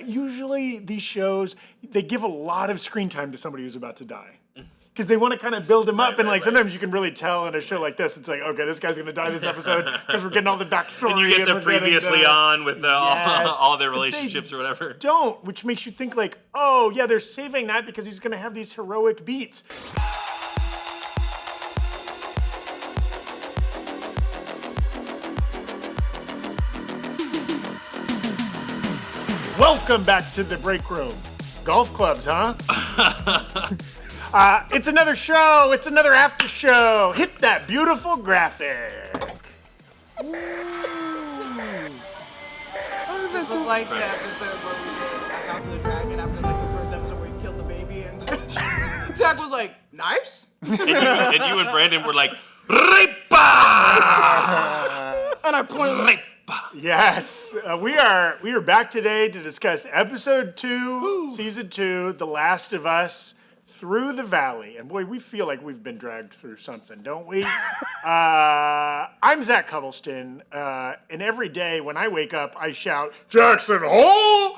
usually these shows, they give a lot of screen time to somebody who's about to die. Because they want to kind of build him up, and sometimes you can really tell in a show like this, it's like, okay, this guy's going to die this episode because we're getting all the backstory. And you get the previously on with all their relationships or whatever. Don't, which makes you think like, oh yeah, they're saving that because he's going to have these heroic beats. Welcome back to the Breakroom. Golf clubs, huh? It's another show. It's another after show. Hit that beautiful graphic. This was like the episode where we did House of the Dragon after like the first episode where he killed the baby and Zach was like, knives? and you and Brandon were like, Ripa! And I pointed like, Yes, we are back today to discuss episode 2, season 2, The Last of Us, Through the Valley. And boy, we feel like we've been dragged through something, don't we? I'm Zach Huddleston, and every day when I wake up, I shout, Jackson Hole!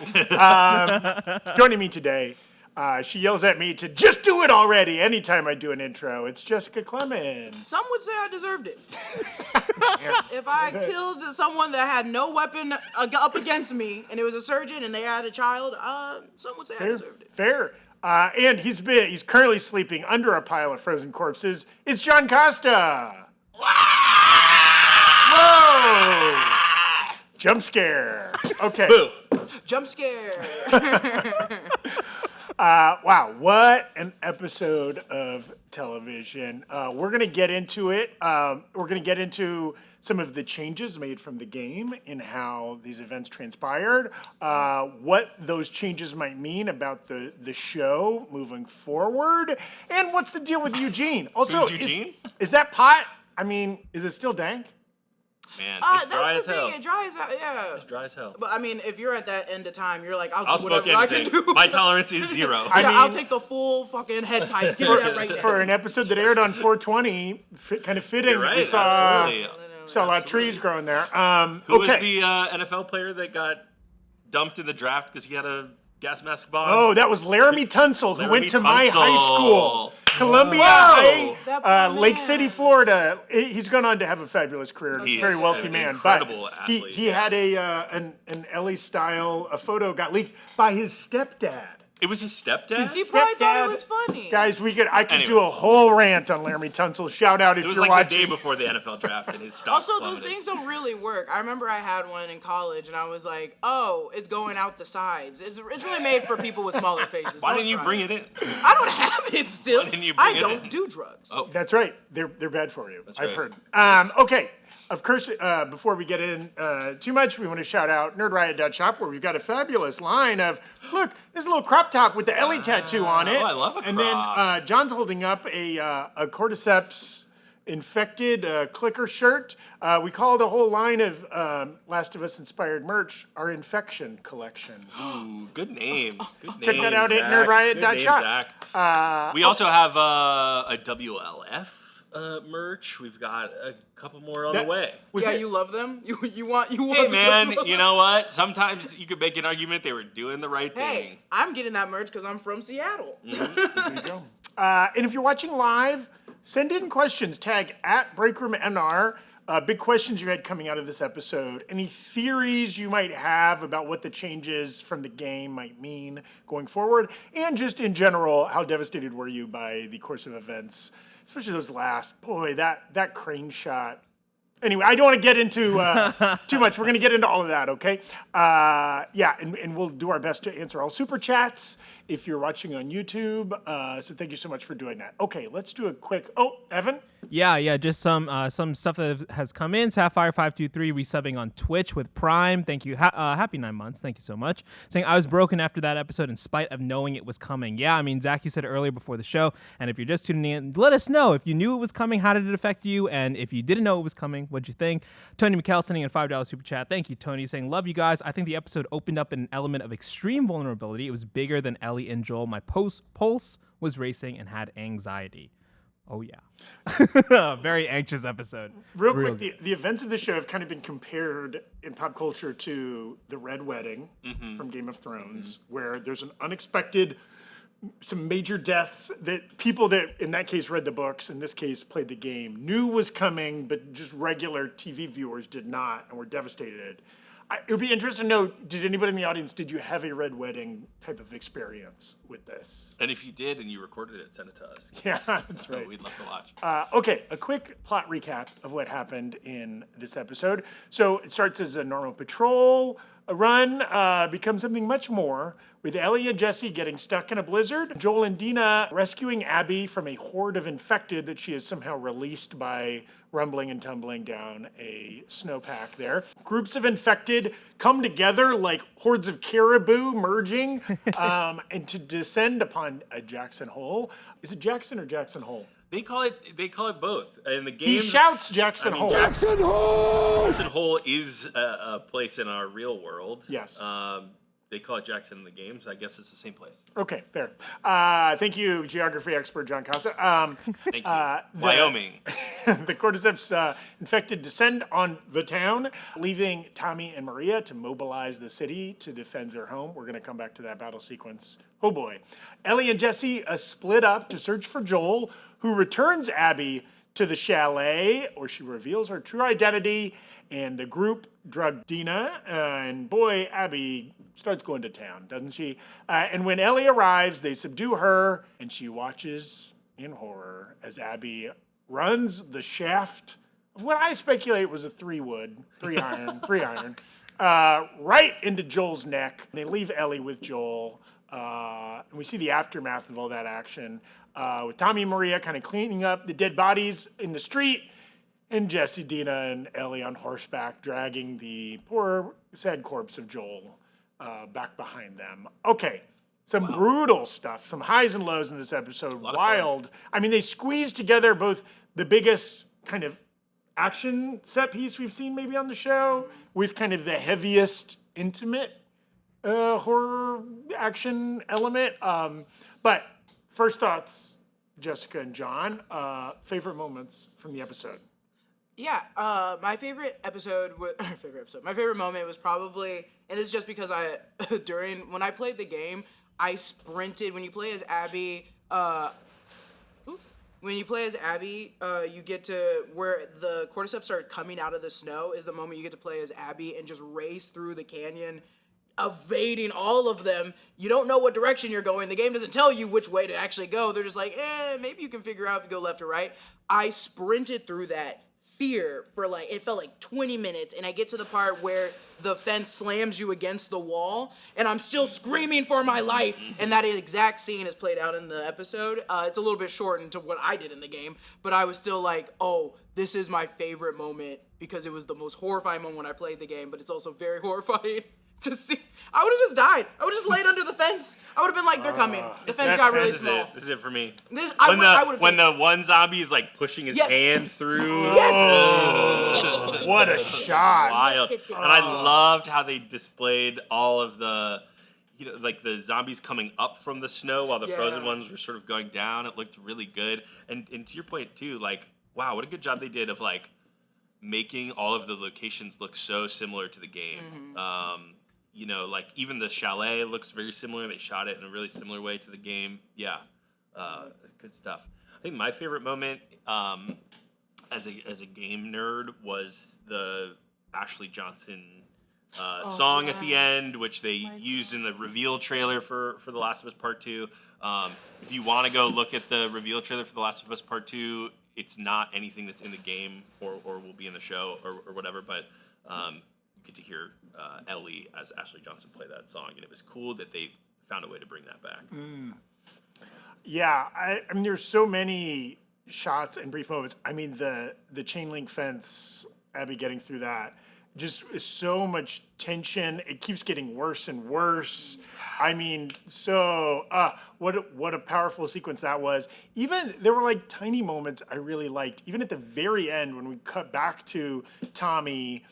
Joining me today, she yells at me to just do it already anytime I do an intro. It's Jessica Clemons. some would say I deserved it. If I killed someone that had no weapon up against me, and it was a surgeon, and they had a child, some would say I deserved it. Fair. And he's currently sleeping under a pile of frozen corpses. It's John Costa. Whoa! Jump scare. Okay. Boo. Jump scare. Wow, what an episode of television. We're going to get into it. We're going to get into some of the changes made from the game and how these events transpired, what those changes might mean about the show moving forward, and what's the deal with Eugene. Also, Who's Eugene? Is that pot, I mean, is it still dank? Man, it's dry That's as the hell. thing. It dries out. Yeah. It's dry as hell. But I mean, if you're at that end of time, you're like, I'll do I'll smoke whatever I can anything. do. My tolerance is 0. I'll take the full fucking head pipe. Give me that right For there. an episode that aired on 420, kind of fitting. You're right, We saw absolutely. a lot of trees growing there. Who was the NFL player that got dumped in the draft because he had a gas mask bomb? Oh, that was Laramie Tunsil, who went to my Tunsil. high school. Columbia Whoa. High, Lake City, Florida. He's gone on to have a fabulous career. He's a very wealthy an man. incredible But athlete, he had an Ellie style, a photo got leaked by his stepdad. It was his stepdad? He probably thought Stepdad. it was funny. Guys, I could do a Anyways. whole rant on Laramie Tunsil. Shout out if It was you're like watching. the day before the NFL draft and his stock Also, those plummeted. things don't really work. I remember I had one in college, and I was like, "Oh, it's going out the sides. It's really made for people with smaller faces." Why Don't didn't you try bring it. it in? I don't have it still. Why didn't you bring I it don't in? do drugs. Oh. That's right. They're bad for you. I've right. heard. Okay. Of course, before we get in too much, we want to shout out NerdRiot.shop, where we've got a fabulous line of, look, this little crop top with the Ellie tattoo on it. I love a And crop. then John's holding up a cordyceps infected clicker shirt. We call the whole line of Last of Us inspired merch our infection collection. Ooh, good name. Good name, Check that out at Zach. nerdriot.shop. Good name, Zach. We also have a WLF merch. We've got a couple more on the way. Yeah, you love them. You want. Hey man, you know what? Sometimes you could make an argument they were doing the right Hey, thing. I'm getting that merch because I'm from Seattle. There you go. And if you're watching live, send in questions. Tag at BreakroomNR. Big questions you had coming out of this episode. Any theories you might have about what the changes from the game might mean going forward. And just in general, how devastated were you by the course of events? Especially those last. Boy, that crane shot. Anyway, I don't want to get into too much. We're going to get into all of that, okay? And we'll do our best to answer all super chats if you're watching on YouTube. So thank you so much for doing that. Okay, let's do a quick. Oh, Evan? Yeah, just some stuff that has come in. Sapphire523 resubbing on Twitch with Prime. Thank you. Happy 9 months. Thank you so much. Saying, I was broken after that episode in spite of knowing it was coming. Yeah, I mean, Zach, you said earlier before the show, and if you're just tuning in, let us know if you knew it was coming, how did it affect you? And if you didn't know it was coming, what'd you think? Tony McKell sending in $5 super chat. Thank you, Tony, saying, love you guys. I think the episode opened up an element of extreme vulnerability. It was bigger than Ellie and Joel. My pulse was racing and had anxiety. Oh, yeah. Very anxious episode. Real quick, the events of the show have kind of been compared in pop culture to the Red Wedding from Game of Thrones, where there's an unexpected, some major deaths that people that, in that case, read the books, in this case, played the game, knew was coming, but just regular TV viewers did not and were devastated. It would be interesting to know, did anybody in the audience, did you have a Red Wedding type of experience with this? And if you did and you recorded it, send it to us. Yeah, that's right. We'd love to watch. Okay, a quick plot recap of what happened in this episode. So it starts as a normal patrol. A run becomes something much more, with Ellie and Jesse getting stuck in a blizzard, Joel and Dina rescuing Abby from a horde of infected that she is somehow released by rumbling and tumbling down a snowpack there. Groups of infected come together like hordes of caribou merging and to descend upon a Jackson Hole. Is it Jackson or Jackson Hole? They call it both. In the game, He shouts Jackson Hole. Jackson Hole! Jackson Hole is a place in our real world. Yes. They call it Jackson in the games. I guess it's the same place. Okay, fair. Thank you, geography expert John Costa. Thank you. Wyoming. The cordyceps infected descend on the town, leaving Tommy and Maria to mobilize the city to defend their home. We're going to come back to that battle sequence. Oh boy. Ellie and Jesse split up to search for Joel, who returns Abby to the chalet, or she reveals her true identity, and the group drug Dina, and boy, Abby starts going to town, doesn't she? And when Ellie arrives, they subdue her, and she watches in horror as Abby runs the shaft of what I speculate was a three iron, right into Joel's neck. They leave Ellie with Joel, and we see the aftermath of all that action, with Tommy and Maria kind of cleaning up the dead bodies in the street, and Jesse, Dina, and Ellie on horseback dragging the poor, sad corpse of Joel back behind them. Okay, some brutal stuff, some highs and lows in this episode. Wild. I mean, they squeezed together both the biggest kind of action set piece we've seen maybe on the show with kind of the heaviest intimate horror action element. But first thoughts, Jessica and John, favorite moments from the episode. Yeah, my favorite moment was probably, and it's just because when I played the game, I sprinted. When you play as Abby, you get to where the cordyceps start coming out of the snow is the moment you get to play as Abby and just race through the canyon, evading all of them. You don't know what direction you're going. The game doesn't tell you which way to actually go. They're just like, maybe you can figure out if you go left or right. I sprinted through that fear for it felt like 20 minutes, and I get to the part where the fence slams you against the wall, and I'm still screaming for my life, and that exact scene is played out in the episode. It's a little bit shortened to what I did in the game, but I was still like, oh, this is my favorite moment, because it was the most horrifying moment when I played the game, but it's also very horrifying to see. I would have just died. I would have just laid under the fence. I would have been like, they're coming. The fence got really small. This is it for me. When the one zombie is like pushing his hand through. Yes. What a shot. Wild. And I loved how they displayed all of the, like the zombies coming up from the snow while the frozen ones were sort of going down. It looked really good. And to your point too, like, wow, what a good job they did of like making all of the locations look so similar to the game. Like even the chalet looks very similar. They shot it in a really similar way to the game. Yeah, good stuff. I think my favorite moment as a game nerd was the Ashley Johnson song at the end, which they used in the reveal trailer for The Last of Us Part 2. If you want to go look at the reveal trailer for The Last of Us Part 2, it's not anything that's in the game or will be in the show or whatever, but you get to hear Ellie as Ashley Johnson play that song, and it was cool that they found a way to bring that back. Yeah, I mean, there's so many shots and brief moments. I mean, the chain link fence, Abby getting through that, just is so much tension. It keeps getting worse and worse. I mean, so what a powerful sequence that was. Even there were like tiny moments I really liked. Even at the very end when we cut back to Tommy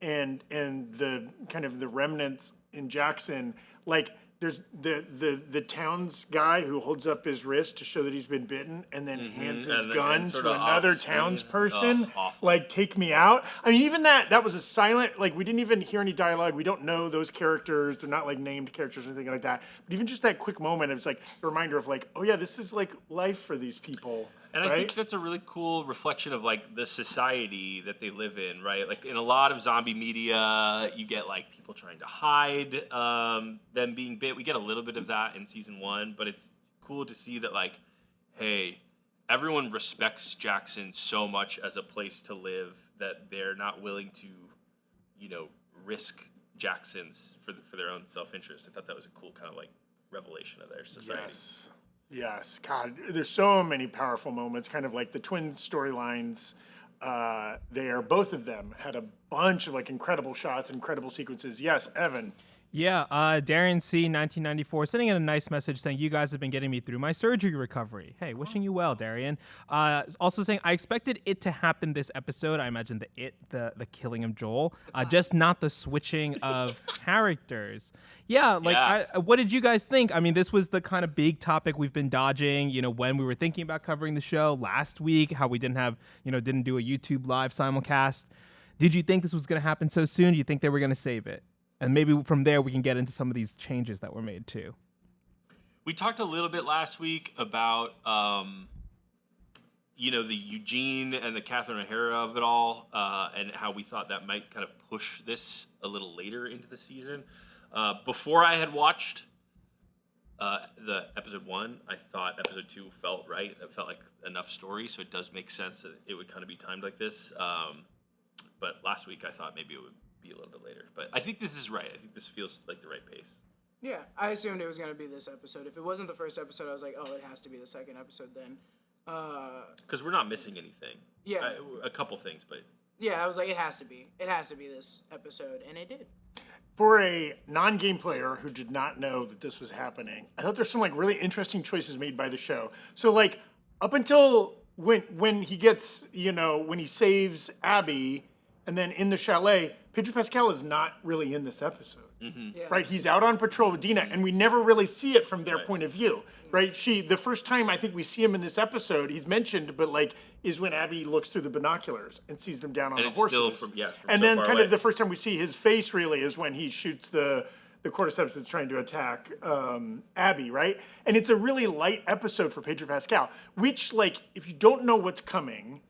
and the kind of the remnants in Jackson, like there's the town's guy who holds up his wrist to show that he's been bitten and then hands his gun sort to of another off-screen. townsperson, Awful. like, take me out. I mean, even that was a silent, like, we didn't even hear any dialogue. We don't know those characters. They're not, like, named characters or anything like that. But even just that quick moment, it's like a reminder of, like, oh yeah, this is like life for these people. And right? I think that's a really cool reflection of like the society that they live in, right? Like in a lot of zombie media, you get like people trying to hide them being bit. We get a little bit of that in season 1, but it's cool to see that like, hey, everyone respects Jackson so much as a place to live that they're not willing to, risk Jackson's for their own self-interest. I thought that was a cool kind of like revelation of their society. Yes, God, there's so many powerful moments, kind of like the twin storylines there. Both of them had a bunch of like incredible shots, incredible sequences. Yes, Evan. Yeah, Darren C, 1994, sending in a nice message saying, you guys have been getting me through my surgery recovery. Hey, wishing you well, Darian. Also saying, I expected it to happen this episode. I imagine the killing of Joel, just not the switching of characters. Yeah, what did you guys think? I mean, this was the kind of big topic we've been dodging, when we were thinking about covering the show last week, how we didn't do a YouTube live simulcast. Did you think this was going to happen so soon? Do you think they were going to save it? And maybe from there we can get into some of these changes that were made too. We talked a little bit last week about, the Eugene and the Catherine O'Hara of it all, and how we thought that might kind of push this a little later into the season. Before I had watched the episode 1, I thought episode 2 felt right. It felt like enough story, so it does make sense that it would kind of be timed like this. But last week I thought maybe it would be a little bit later, but I think this is right. I think this feels like the right pace. Yeah, I assumed it was going to be this episode. If it wasn't the first episode, I was like, oh, it has to be the second episode then. Because we're not missing anything. Yeah. A couple things, but... Yeah, I was like, it has to be. It has to be this episode, and it did. For a non-game player who did not know that this was happening, I thought there's some like really interesting choices made by the show. So like up until when he gets, when he saves Abby, and then in the chalet, Pedro Pascal is not really in this episode, Yeah. right? He's out on patrol with Dina, and we never really see it from their point of view, right? The first time I think we see him in this episode, he's mentioned, but like, is when Abby looks through the binoculars and sees them down on And the it's horses. still from and so then far kind away. of the first time we see his face really is when he shoots the cordyceps that's trying to attack Abby, right? And it's a really light episode for Pedro Pascal, which like, if you don't know what's coming,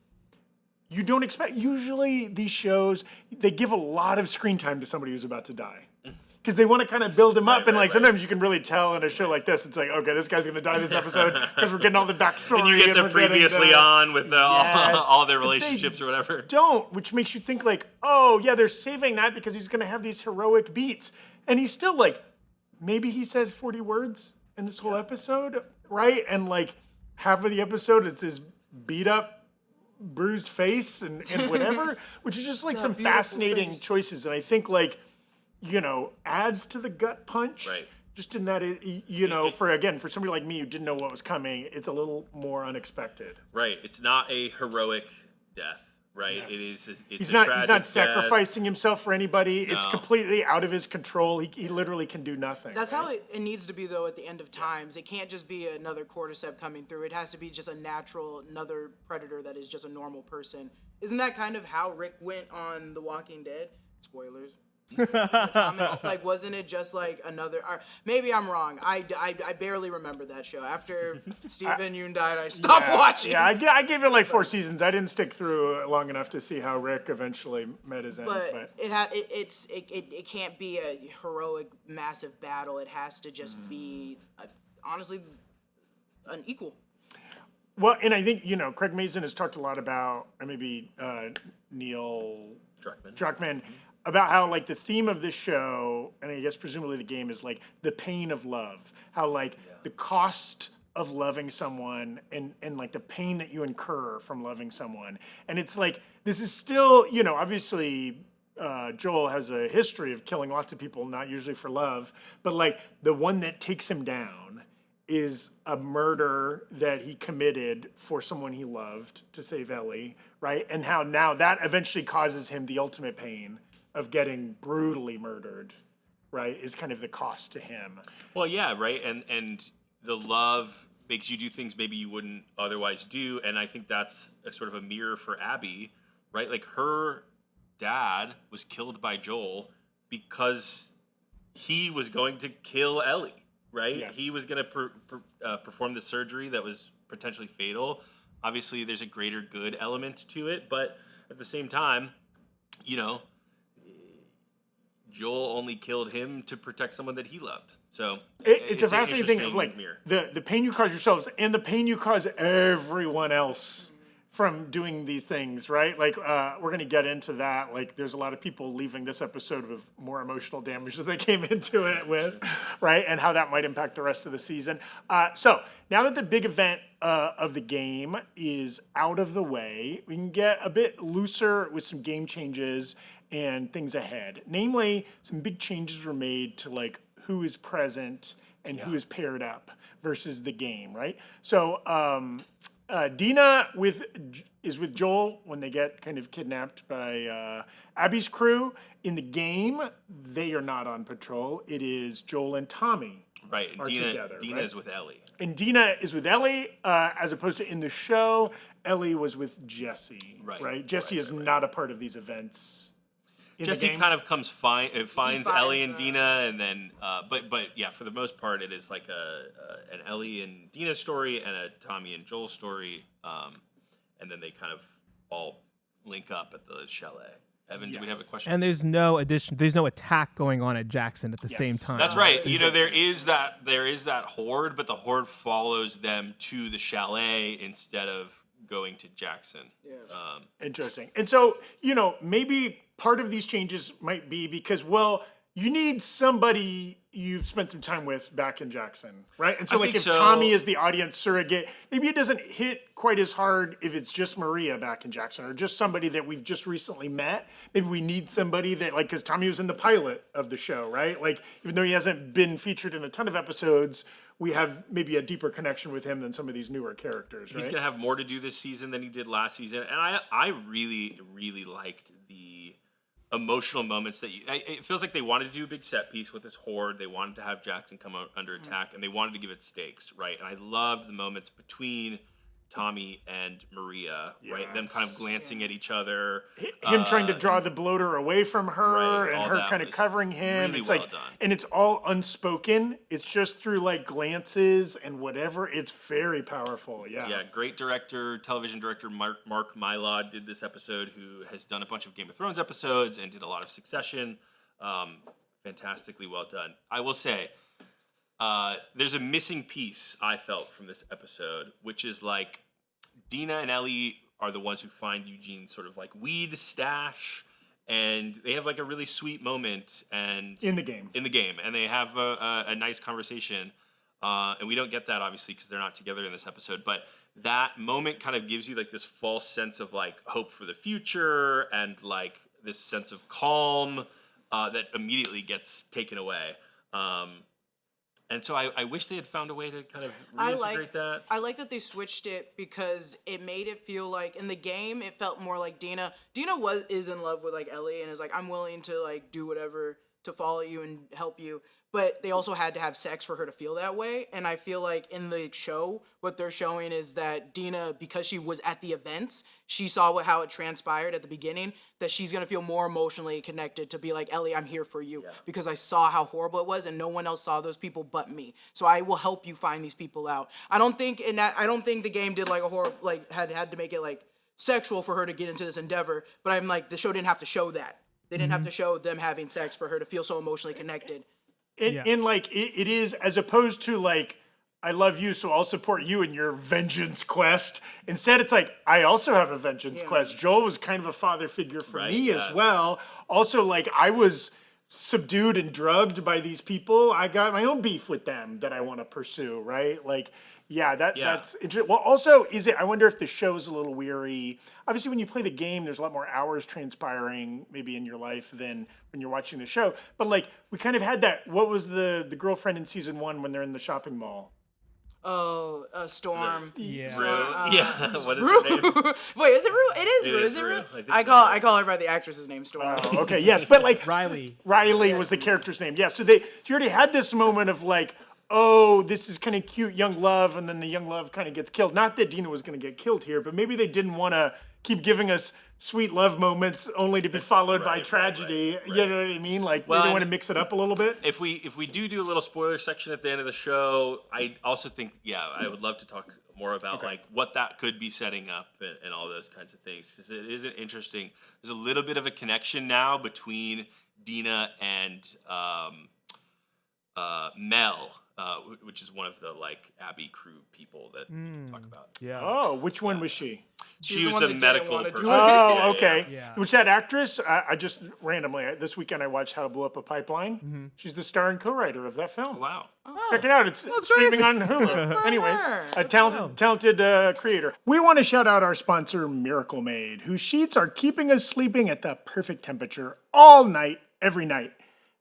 you don't expect, usually these shows, they give a lot of screen time to somebody who's about to die. Because they want to kind of build him up, and like sometimes you can really tell in a show like this, it's like, okay, this guy's going to die this episode because we're getting all the backstory. And you get the we're getting previously on with all their But they relationships or whatever. Don't, which makes you think like, oh yeah, they're saving that because he's going to have these heroic beats. And he's still like, maybe he says 40 words in this whole episode, right? And like half of the episode, it's his beat up, bruised face and whatever, which is just like some fascinating face. choices. And I think like, adds to the gut punch. Right. Just in that, for somebody like me who didn't know what was coming, it's a little more unexpected. Right. It's not a heroic death, right? Yes. It is. It's He's a not tragic death. sacrificing himself for anybody. It's No. completely out of his control. He literally can do nothing. That's right? how it needs to be, though, at the end of times. It can't just be another cordyceps coming through. It has to be just another predator that is just a normal person. Isn't that kind of how Rick went on The Walking Dead? Spoilers. The comments, like, wasn't it just like another? Or maybe I'm wrong. I barely remember that show. After Stephen Yoon died, I stopped watching. Yeah, I gave it like 4 seasons. I didn't stick through long enough to see how Rick eventually met his end. But it can't be a heroic, massive battle. It has to just be, honestly, an equal. Well, and I think, Craig Mazin has talked a lot about, and maybe Neil Druckmann, about how like the theme of this show, and I guess presumably the game, is like the pain of love. How like the cost of loving someone and like the pain that you incur from loving someone. And it's like, this is still, obviously Joel has a history of killing lots of people, not usually for love, but like the one that takes him down is a murder that he committed for someone he loved to save Ellie, right? And how now that eventually causes him the ultimate pain of getting brutally murdered right, is kind of the cost to him. Well, yeah, right, and the love makes you do things maybe you wouldn't otherwise do, and I think that's a sort of a mirror for Abby, right? Like her dad was killed by Joel because he was going to kill Ellie, right? Yes. He was going to perform the surgery that was potentially fatal. Obviously, there's a greater good element to it, but at the same time, you know, Joel only killed him to protect someone that he loved. So It's a fascinating thing of interesting like mirror. the pain you cause yourselves and the pain you cause everyone else from doing these things, right? Like we're going to get into that. Like there's a lot of people leaving this episode with more emotional damage than they came into it with, right? And how that might impact the rest of the season. So now that the big event of the game is out of the way, we can get a bit looser with some game changes and things ahead. Namely, some big changes were made to like who is present and who is paired up versus the game, right? So Dina is with Joel when they get kind of kidnapped by Abby's crew. In the game, they are not on patrol. It is Joel and Tommy. Right, and are together, Dina right? is with Ellie. And Dina is with Ellie, as opposed to in the show, Ellie was with Jesse. Right, Jesse is not a part of these events. In the Jesse game. kind of finds Ellie and finds, Dina, and then, but yeah, for the most part, it is like an Ellie and Dina story and a Tommy and Joel story, and then they kind of all link up at the chalet. Evan, do we have a question? And there's no attack going on at Jackson at the same time. That's right. You know, there is that horde, but the horde follows them to the chalet instead of going to Jackson. Yeah. Interesting. And so, you know, maybe part of these changes might be because, well, you need somebody you've spent some time with back in Jackson, right? And so, I like, think if so. Tommy is the audience surrogate, maybe it doesn't hit quite as hard if it's just Maria back in Jackson or just somebody that we've just recently met. Maybe we need somebody that, like, because Tommy was in the pilot of the show, right? Like, even though he hasn't been featured in a ton of episodes, we have maybe a deeper connection with him than some of these newer characters, right? He's gonna have more to do this season than he did last season, and I really liked the emotional moments that it feels like they wanted to do a big set piece with this horde. They wanted to have Jackson come out under attack, and they wanted to give it stakes, right? And I loved the moments between Tommy and Maria, right? Them kind of glancing at each other. Him trying to draw the bloater away from her Right, and all her that kind of was covering him. really It's well like, done. and it's all unspoken. It's just through like glances and whatever. It's very powerful. Yeah. Yeah, great director, television director Mark Mylod did this episode, who has done a bunch of Game of Thrones episodes and did a lot of Succession. Fantastically well done. I will say, there's a missing piece I felt from this episode, which is like Dina and Ellie are the ones who find Eugene's sort of like weed stash, and they have like a really sweet moment and In the game. and they have a nice conversation, and we don't get that obviously because they're not together in this episode, but that moment kind of gives you like this false sense of like hope for the future and like this sense of calm that immediately gets taken away. And so I wish they had found a way to kind of reintegrate that. I like that they switched it because it made it feel like in the game it felt more like Dina is in love with like Ellie and is like, I'm willing to like do whatever to follow you and help you, but they also had to have sex for her to feel that way. And I feel like in the show what they're showing is that Dina, because she was at the events, she saw how it transpired at the beginning, that she's gonna feel more emotionally connected to be like, Ellie, I'm here for you because I saw how horrible it was and no one else saw those people but me, so I will help you find these people out. I don't think the game did like a horror, like had to make it like sexual for her to get into this endeavor, but I'm like, the show didn't have to show that. They didn't have to show them having sex for her to feel so emotionally connected. And like, it is, as opposed to like, I love you, so I'll support you in your vengeance quest. Instead, it's like, I also have a vengeance quest. Joel was kind of a father figure for me as well. Also, like, I was subdued and drugged by these people. I got my own beef with them that I want to pursue, right? Like, that's interesting. Well, also, I wonder if the show's a little weary. Obviously, when you play the game, there's a lot more hours transpiring maybe in your life than when you're watching the show. But like, we kind of had that, what was the girlfriend in season 1 when they're in the shopping mall? Storm. Yeah. Rue. Yeah. What is her name? Wait, is it Rue? It is Rue. Is it Rue? I think I so. call her by the actress's name, Storm. Oh, okay, yes, but like Riley. Riley was the character's name. Yeah, so you already had this moment of like, oh, this is kind of cute young love, and then the young love kind of gets killed. Not that Dina was going to get killed here, but maybe they didn't want to keep giving us sweet love moments only to be followed by tragedy. right. You know what I mean? Like, Well, they want to mix it up a little bit. If we do a little spoiler section at the end of the show, I also think I would love to talk more about like what that could be setting up and all those kinds of things. 'Cause it is an interesting. There's a little bit of a connection now between Dina and Mel, which is one of the like Abbey crew people that we can talk about. Yeah. Oh, which one was she? She the was one the that didn't medical wanna do person. it. Oh, Yeah, okay. Yeah. Which that actress, I just randomly, this weekend I watched How to Blow Up a Pipeline. Mm-hmm. She's the star and co-writer of that film. Wow. Check it out. It's streaming on Hulu. Anyways, a talented creator. We want to shout out our sponsor, Miracle Made, whose sheets are keeping us sleeping at the perfect temperature all night, every night.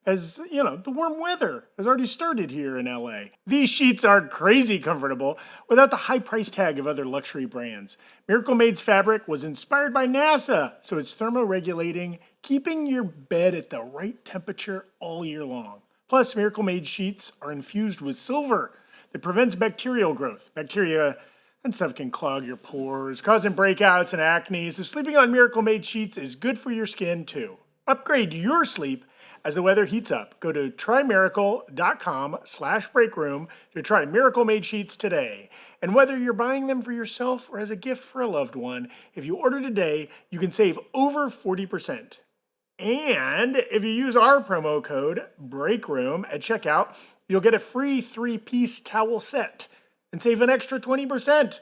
As you know, the warm weather has already started here in LA. These sheets are crazy comfortable without the high price tag of other luxury brands. Miracle Made's fabric was inspired by NASA, so it's thermoregulating, keeping your bed at the right temperature all year long. Plus, Miracle Made sheets are infused with silver that prevents bacterial growth. Bacteria and stuff can clog your pores, causing breakouts and acne, so sleeping on Miracle Made sheets is good for your skin too. Upgrade your sleep as the weather heats up. Go to trymiracle.com/breakroom to try Miracle Made sheets today. And whether you're buying them for yourself or as a gift for a loved one, if you order today, you can save over 40%. And if you use our promo code BREAKROOM at checkout, you'll get a free 3-piece towel set and save an extra 20%.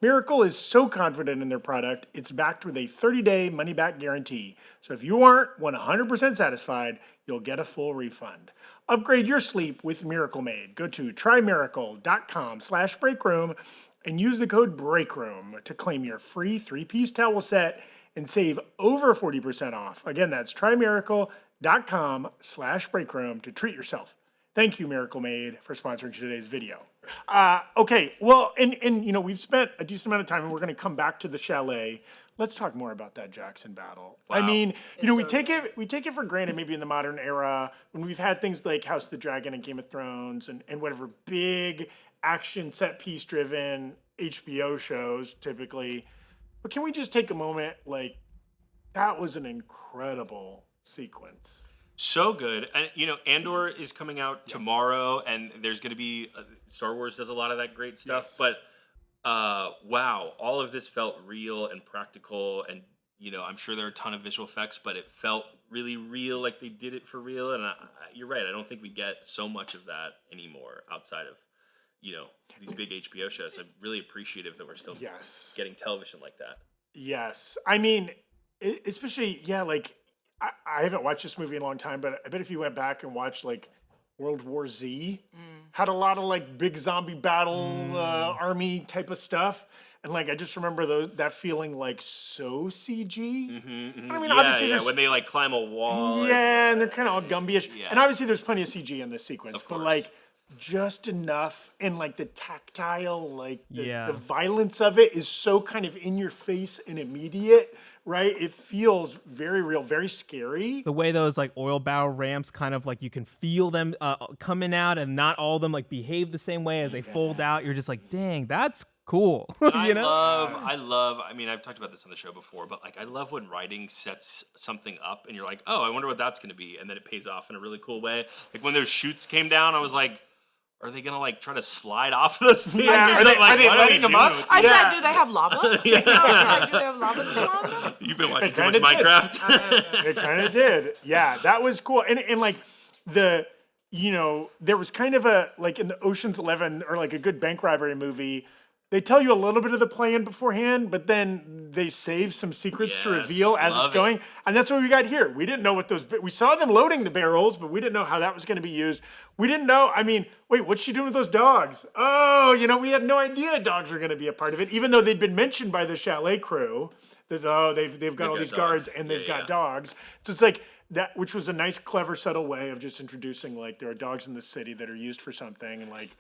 Miracle is so confident in their product, it's backed with a 30-day money-back guarantee. So if you aren't 100% satisfied, you'll get a full refund. Upgrade your sleep with Miracle Made. Go to trymiracle.com/breakroom and use the code BREAKROOM to claim your free 3-piece towel set and save over 40% off. Again, that's trymiracle.com/breakroom to treat yourself. Thank you, Miracle Made, for sponsoring today's video. Okay, well, and you know, we've spent a decent amount of time, and we're going to come back to the chalet. Let's talk more about that Jackson battle. Wow. I mean, you know, we take it for granted maybe in the modern era when we've had things like House of the Dragon and Game of Thrones and whatever big action set piece driven HBO shows typically. But can we just take a moment? Like, that was an incredible sequence. So good. And, you know, Andor is coming out tomorrow, and there's going to be, Star Wars does a lot of that great stuff. Yes. But, wow, all of this felt real and practical. And, you know, I'm sure there are a ton of visual effects, but it felt really real, like they did it for real. And you're right. I don't think we get so much of that anymore outside of, you know, these big HBO shows. I'm really appreciative that we're still getting television like that. Yes. I mean, especially, like, I haven't watched this movie in a long time, but I bet if you went back and watched, like, World War Z, had a lot of, like, big zombie battle, army type of stuff. And, like, I just remember that feeling, like, so CG. I mean, obviously there's... when they, like, climb a wall. Yeah, and they're kind of all Gumby-ish. Yeah. And obviously there's plenty of CG in this sequence. Of But, course. like, just enough. And, like, the tactile, like, Yeah. the violence of it is so kind of in your face and immediate, right? It feels very real, very scary. The way those like oil barrel ramps kind of like you can feel them coming out, and not all of them like behave the same way as they fold out. You're just like, dang, that's cool. You know? I love, I mean, I've talked about this on the show before, but like, I love when writing sets something up and you're like, oh, I wonder what that's going to be. And then it pays off in a really cool way. Like when those chutes came down, I was like, are they going to like try to slide off those things? Yeah, are they lighting them up? I said, do they have lava? Do they have lava on them? You've been watching too much kinda did. Minecraft. It kind of did. Yeah, that was cool. And like you know, there was kind of a, like in the Ocean's 11 or like a good bank robbery movie, they tell you a little bit of the plan beforehand, but then they save some secrets to Yes, reveal as it's love going. And that's what we got here. We didn't know what we saw them loading the barrels, but we didn't know how that was going to be used. We didn't know, I mean, wait, what's she doing with those dogs? Oh, you know, we had no idea dogs were going to be a part of it, even though they'd been mentioned by the chalet crew that, they've got all these guards and they've got dogs. So it's like, that, which was a nice, clever, subtle way of just introducing, like, there are dogs in the city that are used for something, and like,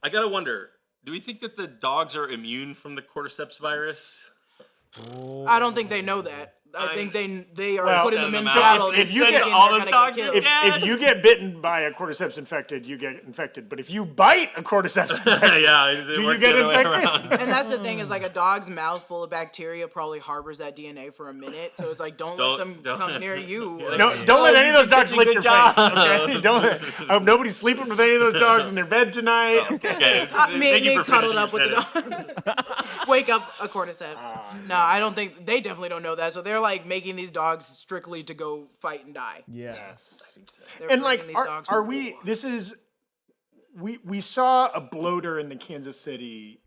I gotta wonder, Do we think that the dogs are immune from the cordyceps virus? I don't think they know that. I think they are Well, putting them send in them out. battle. If you thinking get all they're those gonna dogs get are killed. dead. If you get bitten by a cordyceps infected, you get infected. But if you bite a cordyceps infected, Yeah, do you get infected? And that's the thing is like a dog's mouth full of bacteria probably harbors that DNA for a minute. So it's like don't let them Don't- come near you. Don't let any of those you did dogs such a lick good your job. face. Okay? I hope nobody's sleeping with any of those dogs in their bed tonight. Okay. Thank Me you for cuddled finishing up with your the sentence. dog. Wake up a cordyceps. No, I don't think they definitely don't know that. So they're like making these dogs strictly to go fight and die. Yes. They're And bringing like, these are dogs are for we? war. This is. We saw a bloater in the Kansas City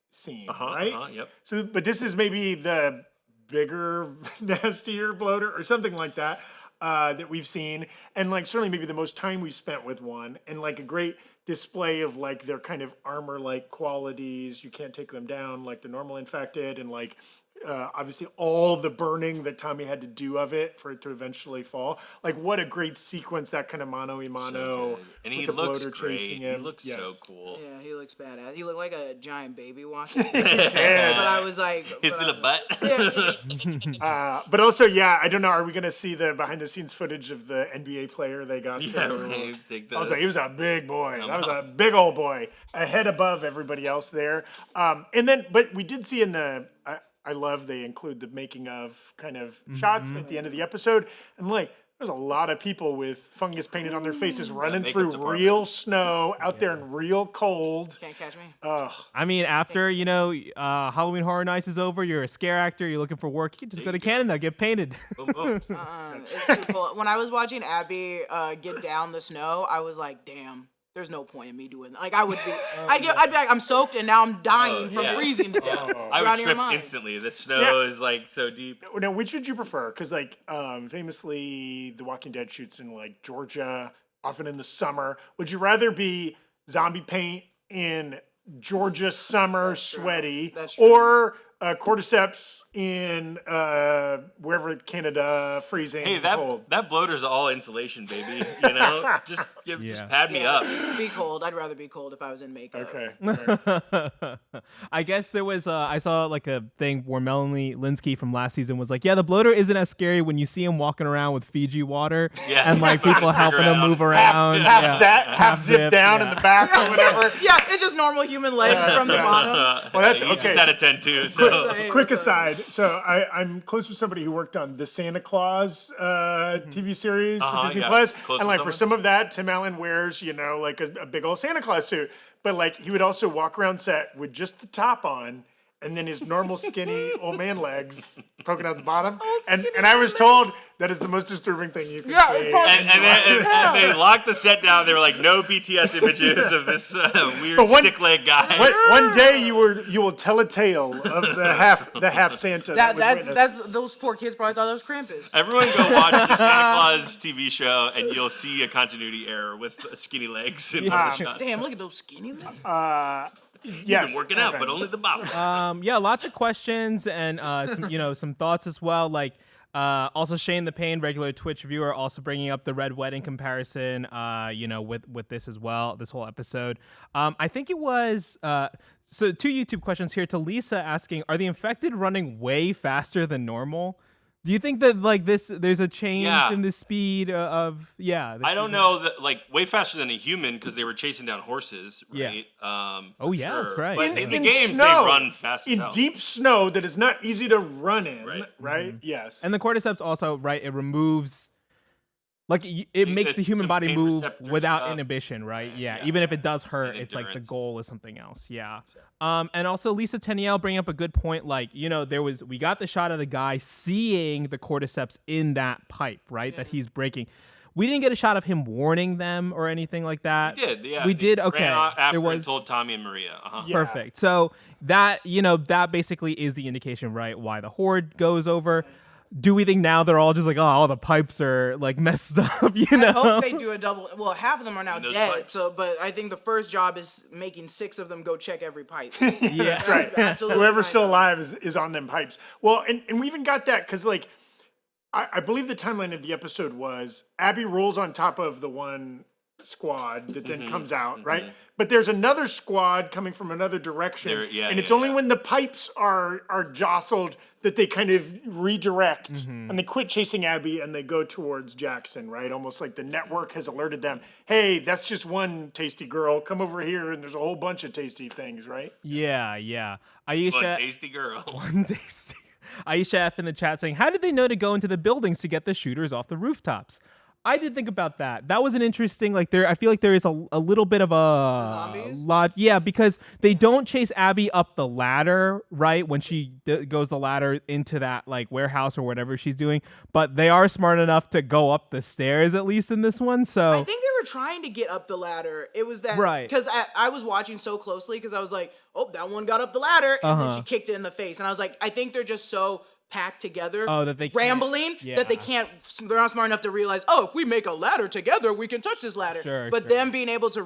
scene, right? Yep. So, but this is maybe the bigger, nastier bloater or something like that that we've seen, and like certainly maybe the most time we've spent with one, and like a great display of like their kind of armor-like qualities. You can't take them down like the normal infected, and like obviously all the burning that Tommy had to do of it for it to eventually fall. Like what a great sequence, that kind of mano a mano. And with he the looks bloater great. chasing He him. looks Yes. so cool. Yeah, he looks badass. He looked like a giant baby walking. But Did. I was like, His but I little was butt. But also, yeah, I don't know. Are we going to see the behind the scenes footage of the NBA player they got? Yeah, to- right. Take I was the- like, he was a big boy. That was a big old boy, a head above everybody else there. And then, but we did see in the. I love they include the making of kind of shots at the end of the episode, and like there's a lot of people with fungus painted on their faces running makeup through department. real snow out there in real cold. can't catch me. I mean, after Halloween Horror Nights is over, you're a scare actor, you're looking for work, you just go to Canada, get painted. Boom, boom. It's too cool. When I was watching Abby get down the snow, I was like, damn. There's no point in me doing that. Like I would be, I'd be like, I'm soaked and now I'm dying from yeah. freezing to death. I You're out would of your trip mind. instantly. The snow Yeah. is like so deep. Now, which would you prefer? Because like famously, The Walking Dead shoots in like Georgia, often in the summer. Would you rather be zombie paint in Georgia summer, sweaty, That's true. or cordyceps in wherever Canada, freezing, Hey, cold? that bloater's all insulation, baby. You know, just pad me up. Be cold. I'd rather be cold if I was in makeup. Okay. all right. I guess there was I saw like a thing where Melanie Linsky from last season was like, yeah, the bloater isn't as scary when you see him walking around with Fiji water Yeah. and like people helping him Cigarette move on his around. Half zip down in the back or whatever. Yeah, it's just normal human legs from the bottom. Well, that's You okay. just out of 10 too. So Quick aside, so I'm close with somebody who worked on the Santa Claus TV series for Disney yeah. Plus, Close and with like for someone? some of that, Tim Allen wears like a big old Santa Claus suit, but like he would also walk around set with just the top on, and then his normal skinny old man legs poking out the bottom, and I was told that is the most disturbing thing you can Yeah, see. it's probably- and they locked the set down. They were like, no BTS images of this weird But one- stick leg guy. One day you will tell a tale of the half Santa. That was witnessed. That's those poor kids probably thought that was Krampus. Everyone go watch the Santa Claus TV show, and you'll see a continuity error with skinny legs in all the shots. Damn, look at those skinny legs. Yes, Been working out, okay. but only the bottom. Yeah, lots of questions and some thoughts as well. Like also Shane the Pain, regular Twitch viewer, also bringing up the Red Wedding comparison. With this as well, this whole episode. I think it was so 2 YouTube questions here to Lisa asking, are the infected running way faster than normal? Do you think that like there's a change Yeah. in the speed of I don't know that like way faster than a human because they were chasing down horses, Yeah. right? Oh, yeah, that's right. But in the In games, snow, they run fast. as in hell. deep snow that is not easy to run in, Right. right? Yes. And the cordyceps also, right, it removes, like, it makes the human some body pain move receptor without stuff. inhibition, right? Yeah, Yeah. even if it does hurt, And it's like the endurance. goal is something else. Yeah. And also Lisa Teniel bringing up a good point, like, we got the shot of the guy seeing the cordyceps in that pipe, right, that he's breaking. We didn't get a shot of him warning them or anything like that. We did, yeah. We did, He okay. ran out after There was and told Tommy and Maria. Yeah. perfect. So that, that basically is the indication, right, why the horde goes over. Do we think now they're all just like, oh, all the pipes are like messed up, I hope they do a double. Well, half of them are now Windows dead. pipes. But I think the first job is making 6 of them go check every pipe. Yeah. That's right. Absolutely Whoever's fine. still alive is on them pipes. Well, and we even got that because, like, I believe the timeline of the episode was Abby rolls on top of the one squad that then comes out, right? But there's another squad coming from another direction, and it's only when the pipes are jostled that they kind of redirect, and they quit chasing Abby and they go towards Jackson, right? Almost like the network has alerted them, hey, that's just one tasty girl. Come over here, and there's a whole bunch of tasty things, right? Yeah. Aisha, One tasty girl. One tasty. Aisha F in the chat saying, how did they know to go into the buildings to get the shooters off the rooftops? I did think about that. That was an interesting, I feel like there is a little bit of a zombies? Yeah, because they don't chase Abby up the ladder, right? When she goes the ladder into that warehouse or whatever she's doing, but they are smart enough to go up the stairs, at least in this one. So I think they were trying to get up the ladder. It was that, right? Because I was watching so closely because I was like, oh, that one got up the ladder, and then she kicked it in the face, and I was like, I think they're just so packed together, that they rambling, that they can't. They're not smart enough to realize, oh, if we make a ladder together, we can touch this ladder. But them being able to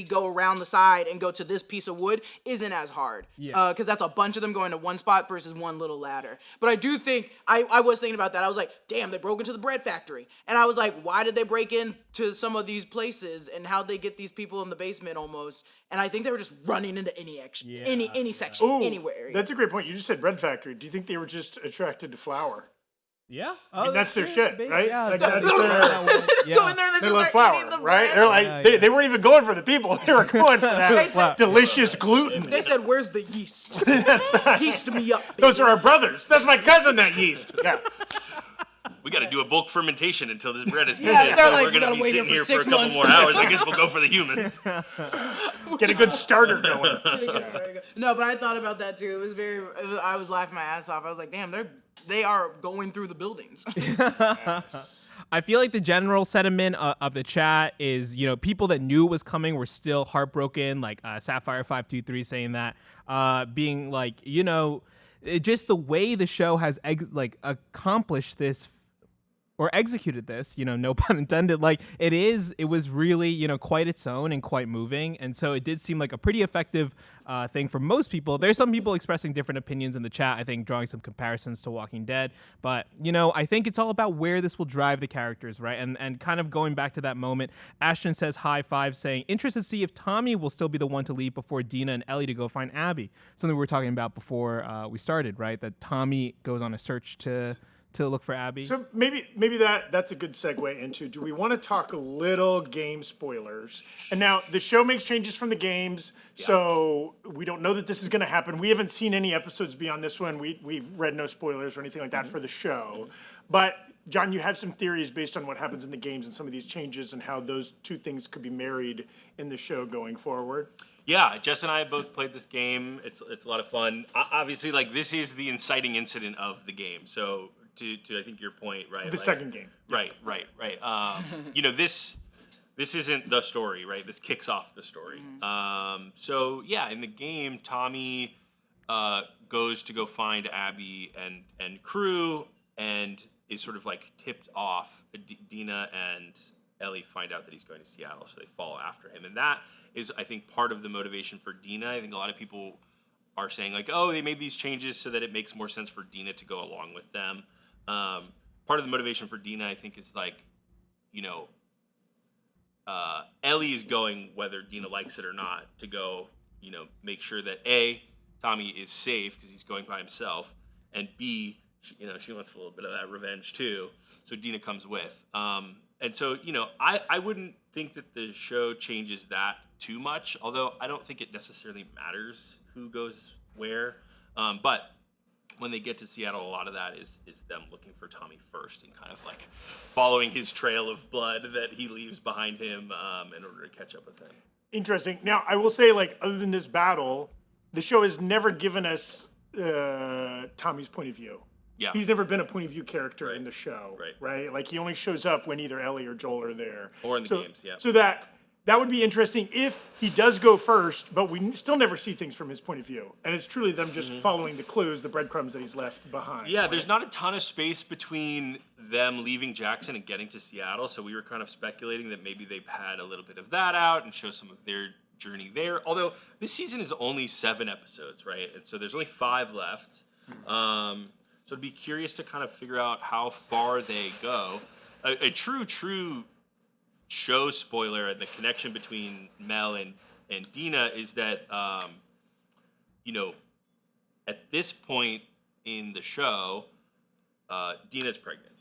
go around the side and go to this piece of wood isn't as hard. Because that's a bunch of them going to one spot versus one little ladder. But I do think I was thinking about that. I was like, damn, they broke into the bread factory, and I was like, why did they break into some of these places, and how'd they get these people in the basement almost? And I think they were just running into any section, anywhere. That's a great point. You just said bread factory. Do you think they were just attracted to flour? Yeah. I mean, that's their shit, right? Yeah, Like, Let's go in there and they let's love just start flour, eating the right? bread. They're like, they weren't even going for the people. They were going for that delicious gluten. They said, where's the yeast? That's right. Yeast me up, baby. Those are our brothers. That's my cousin, that yeast. Yeah. We got to do a bulk fermentation until this bread is Yeah, good. they're So like, we're we going to gotta be wait sitting here here for for a 6 couple months. more hours. I guess we'll go for the humans. Get a good starter going. No, but I thought about that too. I was laughing my ass off. I was like, damn, they are going through the buildings. I feel like the general sentiment of the chat is, people that knew it was coming were still heartbroken, like Sapphire523 saying that, being like, just the way the show has accomplished this or executed this, no pun intended, it was really, quite its own and quite moving. And so it did seem like a pretty effective thing for most people. There's some people expressing different opinions in the chat, I think drawing some comparisons to Walking Dead. But, I think it's all about where this will drive the characters, right? And kind of going back to that moment, Ashton says high five saying, interested to see if Tommy will still be the one to leave before Dina and Ellie to go find Abby. Something we were talking about before we started, right? That Tommy goes on a search to look for Abby. So maybe that's a good segue into, do we want to talk a little game spoilers? And now the show makes changes from the games, so we don't know that this is going to happen. We haven't seen any episodes beyond this one. We've read no spoilers or anything like that for the show. But John, you have some theories based on what happens in the games and some of these changes and how those two things could be married in the show going forward. Yeah, Jess and I both played this game. It's a lot of fun. Obviously, this is the inciting incident of the game. So to I think your point, right? The second game. Right. This isn't the story, right? This kicks off the story. So yeah, in the game, Tommy goes to go find Abby and crew, and is sort of tipped off. Dina and Ellie find out that he's going to Seattle, so they follow after him, and that is, I think, part of the motivation for Dina. I think a lot of people are saying oh, they made these changes so that it makes more sense for Dina to go along with them. Part of the motivation for Dina, I think, is Ellie is going, whether Dina likes it or not, to go, make sure that A, Tommy is safe because he's going by himself, and B, she wants a little bit of that revenge too. So Dina comes with. And so, I wouldn't think that the show changes that too much, although I don't think it necessarily matters who goes where. But when they get to Seattle, a lot of that is them looking for Tommy first and kind of following his trail of blood that he leaves behind him in order to catch up with him. Interesting. Now, I will say, other than this battle, the show has never given us Tommy's point of view. Yeah. He's never been a point of view character in the show, right? He only shows up when either Ellie or Joel are there. Or in the games, yeah. So that would be interesting if he does go first, but we still never see things from his point of view. And it's truly them just following the clues, the breadcrumbs that he's left behind. Yeah, there's not a ton of space between them leaving Jackson and getting to Seattle, so we were kind of speculating that maybe they've had a little bit of that out and show some of their journey there. Although this season is only 7 episodes, right? And so there's only 5 left. So I'd be curious to kind of figure out how far they go. A true show spoiler and the connection between Mel and Dina is that, at this point in the show, Dina's pregnant.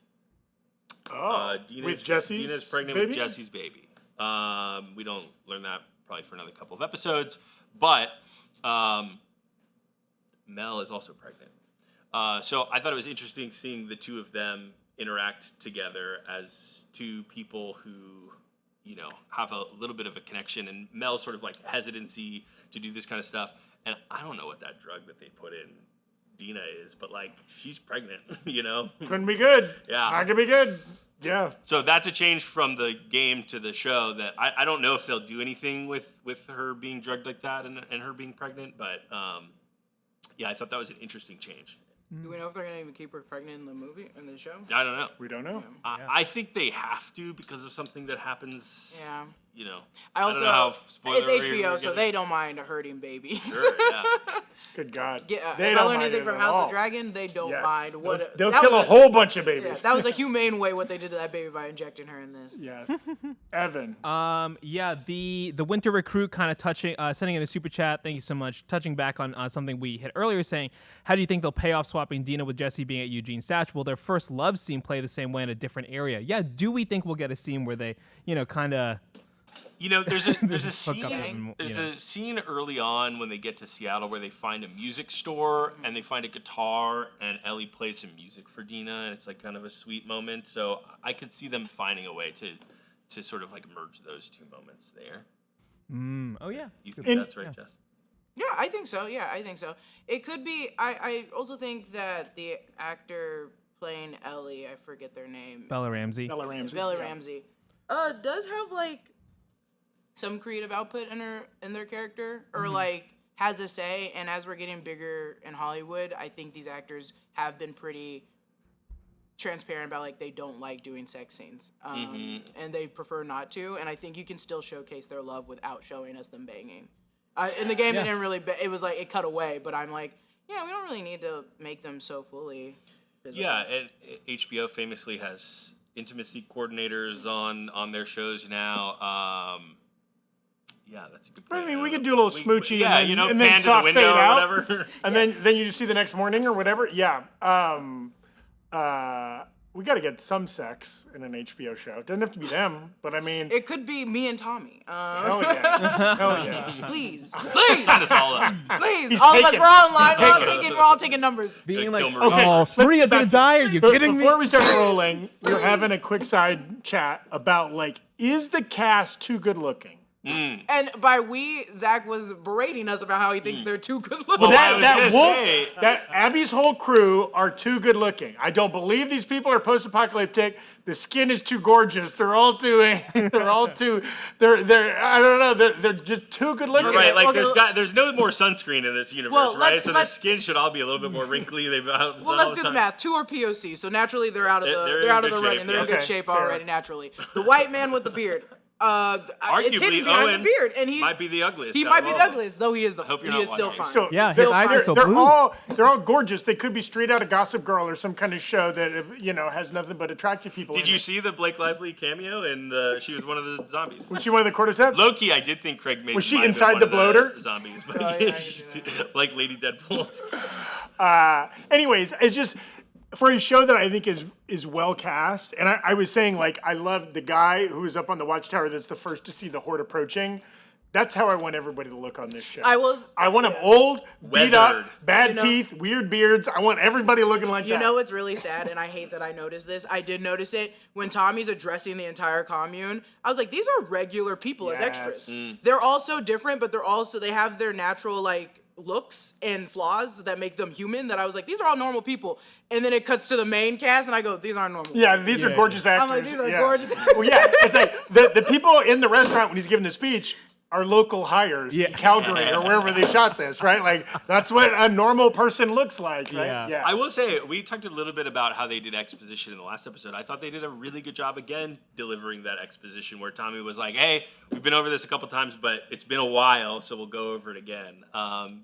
With Jesse's Dina's pregnant baby? with Jesse's baby. We don't learn that probably for another couple of episodes, but Mel is also pregnant. So I thought it was interesting seeing the two of them interact together as two people who, have a little bit of a connection, and Mel's sort of like hesitancy to do this kind of stuff. And I don't know what that drug that they put in Dina is, but like she's pregnant, Couldn't be good. Yeah. Not gonna be good. Yeah. So that's a change from the game to the show that I don't know if they'll do anything with her being drugged like that and her being pregnant, but I thought that was an interesting change. Do we know if they're gonna even keep her pregnant in the movie, in the show? I don't know. We don't know. I think they have to because of something that happens. Yeah. I don't know how spoiler it's HBO, so they don't mind hurting babies. Sure, yeah. Good God. They They if don't I learned mind anything it from at House all. of Dragon, they don't Yes. mind what They'll that kill a was whole bunch of Yeah, babies. that was a humane way what they did to that baby by injecting her in this. Yes. Evan. The winter recruit kind of touching, sending in a super chat. Thank you so much. Touching back on something we hit earlier, saying, how do you think they'll pay off swapping Dina with Jesse being at Eugene's stash? Will their first love scene play the same way in a different area? Yeah. Do we think we'll get a scene where they, kind of? There's a Hook up scene. and, There's a scene early on when they get to Seattle where they find a music store and they find a guitar and Ellie plays some music for Dina, and it's like kind of a sweet moment. So I could see them finding a way to sort of like merge those two moments there. Oh yeah. You think that's right, yeah. Jess? Yeah, I think so. It could be. I also think that the actor playing Ellie, I forget their name, Bella Ramsey. Bella Ramsey. Ramsey, does have like some creative output in their character, or like has a say. And as we're getting bigger in Hollywood, I think these actors have been pretty transparent about like they don't like doing sex scenes, and they prefer not to. And I think you can still showcase their love without showing us them banging. In the game, they didn't really. It was like it cut away, but I'm like, we don't really need to make them so fully physical. Yeah, and HBO famously has intimacy coordinators on their shows now. Yeah, that's a good point. I mean, we could do a little smoochy and then pan to the soft fade window or out, whatever. and then you just see the next morning or whatever. Yeah. We got to get some sex in an HBO show. It doesn't have to be them, but I mean, It could be me and Tommy. hell yeah, hell yeah. Please, Sign us all up. please, He's all of us, taken. we're all in line. He's We're all taking numbers. Being Like like, Bill Murray. oh, Maria didn't die. Are you kidding me? Before we start rolling, we're having a quick side chat about like, is the cast too good looking? And by we, Zach was berating us about how he thinks they're too good looking. Well, I was That gonna wolf, say- that Abby's whole crew are too good looking. I don't believe these people are post-apocalyptic. The skin is too gorgeous. They're all too, I don't know. They're just too good looking. You're right. Like Okay, there's no more sunscreen in this universe, Well, right? let's- So their let's- skin should all be a little bit more wrinkly. They've Well, let's do the math. 2 are POC, so naturally they're out of the They're they're out of in the good running. shape, They're in yeah. good Okay, shape fair. already. Naturally, the white man with the beard. It's Arguably, hidden behind Owen the beard, and he might be the ugliest. He out might of be all the of them. ugliest, though he is hope you're he not is still watching. fine. So Yeah, his they're, eyes are so they're blue. all gorgeous. They could be straight out of Gossip Girl or some kind of show that has nothing but attractive people. Did in you it. see the Blake Lively cameo? And she was one of the zombies. Was she one of the cordyceps? Low-key, I did think Craig Mason Was she might have been inside one the of bloater? Zombies, but Oh, yeah, I she's like Lady Deadpool. Anyways, it's just for a show that I think is well cast. And I was saying, like, I love the guy who is up on the watchtower that's the first to see the horde approaching. That's how I want everybody to look on this show. I want them old, beat up, Weathered. bad teeth, weird beards. I want everybody looking like that. You know what's really sad, and I hate that I noticed this. I did notice it when Tommy's addressing the entire commune. I was like, these are regular people as extras. Yes. They're all so different, but they have their natural like looks and flaws that make them human. That I was like, these are all normal people. And then it cuts to the main cast, and I go, these aren't normal. Yeah, these are gorgeous actors. I'm like, these are yeah. gorgeous Well, yeah, it's like the people in the restaurant when he's giving the speech are local hires in Calgary or wherever they shot this, right? Like, that's what a normal person looks like, right? Yeah. I will say, we talked a little bit about how they did exposition in the last episode. I thought they did a really good job again delivering that exposition where Tommy was like, hey, we've been over this a couple times, but it's been a while, so we'll go over it again.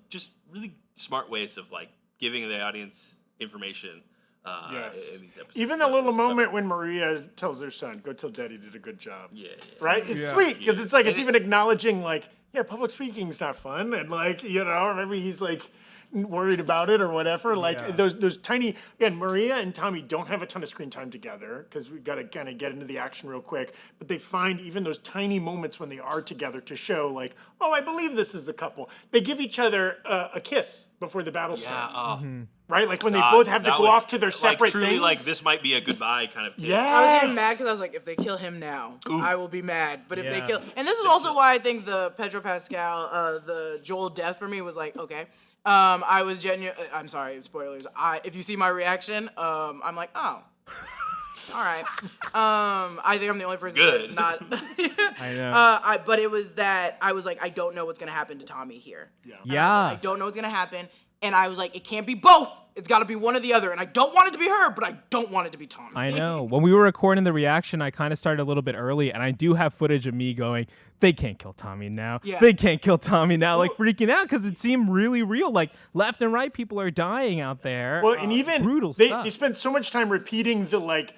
Just really smart ways of like giving the audience information Yes. in these episodes. Even the So little it's moment when Maria tells their son, "Go tell Daddy did a good job." Yeah. Right? It's Yeah. sweet because it's like it's And even acknowledging like, yeah, public speaking's not fun, and like maybe he's like worried about it or whatever. Like Yeah. those tiny again, Maria and Tommy don't have a ton of screen time together because we got to kind of get into the action real quick. But they find even those tiny moments when they are together to show like, oh, I believe this is a couple. They give each other a kiss before the battle Yeah. starts. Mm-hmm. Right? Like when they both have to that go was, off to their separate like, truly, things. like this might be a goodbye kind of thing. Yes. I was getting mad because I was like, if they kill him now, I will be mad. But if they Yeah. kill, and this is also why I think the Pedro Pascal, the Joel death for me was like, okay. I was genuine. I'm sorry, spoilers. If you see my reaction, I'm like, oh, all right. I think I'm the only person Good. that's not. I know. But it was that I was like, I don't know what's gonna happen to Tommy here. Yeah. I don't know what's gonna happen, and I was like, it can't be both. It's got to be one or the other, and I don't want it to be her, but I don't want it to be Tommy. I know. When we were recording the reaction, I kind of started a little bit early, and I do have footage of me going, they can't kill Tommy now. Yeah. They can't kill Tommy now, like freaking out because it seemed really real. Like left and right, people are dying out there. Well, and even brutal they stuff. spent so much time repeating the like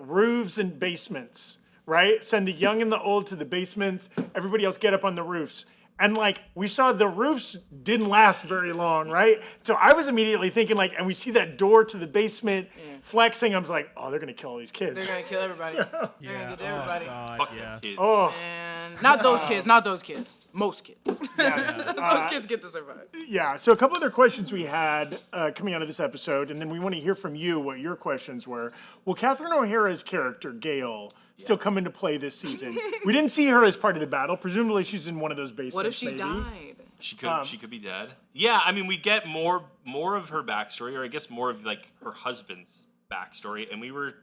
roofs and basements, right? Send the young and the old to the basements. Everybody else get up on the roofs. And like we saw the roofs didn't last very long, right? So I was immediately thinking like, and we see that door to the basement flexing. I was like, oh, they're gonna kill all these kids. They're gonna kill everybody. They're gonna get everybody. God, Fuck yeah. them kids. Oh, And not those kids, not those kids. Most kids. yes. Those kids get to survive. Yeah. So a couple other questions we had coming out of this episode, and then we want to hear from you what your questions were. Will Catherine O'Hara's character Gail still come into play this season? We didn't see her as part of the battle. Presumably, she's in one of those basements. What if she maybe. died? She could be dead. Yeah, I mean, we get more of her backstory, or I guess more of like her husband's backstory. And we were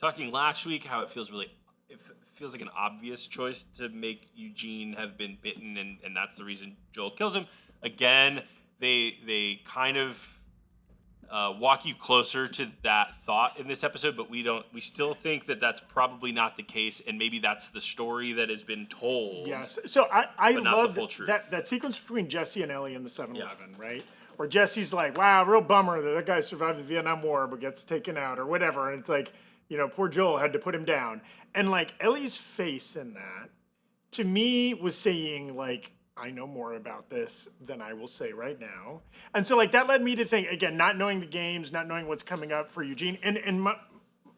talking last week how it feels like an obvious choice to make Eugene have been bitten, and that's the reason Joel kills him. Again, they kind of walk you closer to that thought in this episode, but we still think that that's probably not the case, and maybe that's the story that has been told. Yes. So I But not the love full truth. that sequence between Jesse and Ellie in the 7-Eleven, right? Where Jesse's like, wow, real bummer that guy survived the Vietnam War but gets taken out or whatever. And it's like, poor Joel had to put him down. And like Ellie's face in that, to me, was saying like, I know more about this than I will say right now. And so like that led me to think, again, not knowing the games, not knowing what's coming up for Eugene. And my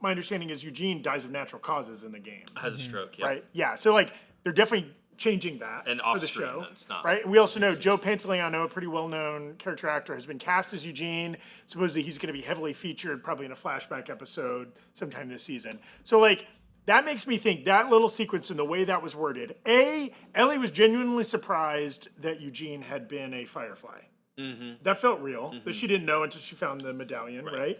understanding is Eugene dies of natural causes in the game. Has a stroke, yeah. Right? Yeah. So like they're definitely changing that And for the off-screen, show. it's not. Right? We also know Joe Pantoliano, a pretty well-known character actor, has been cast as Eugene. Supposedly he's going to be heavily featured probably in a flashback episode sometime this season. So like that makes me think that little sequence and the way that was worded. Ellie was genuinely surprised that Eugene had been a Firefly. Mm-hmm. That felt real, that she didn't know until she found the medallion, right?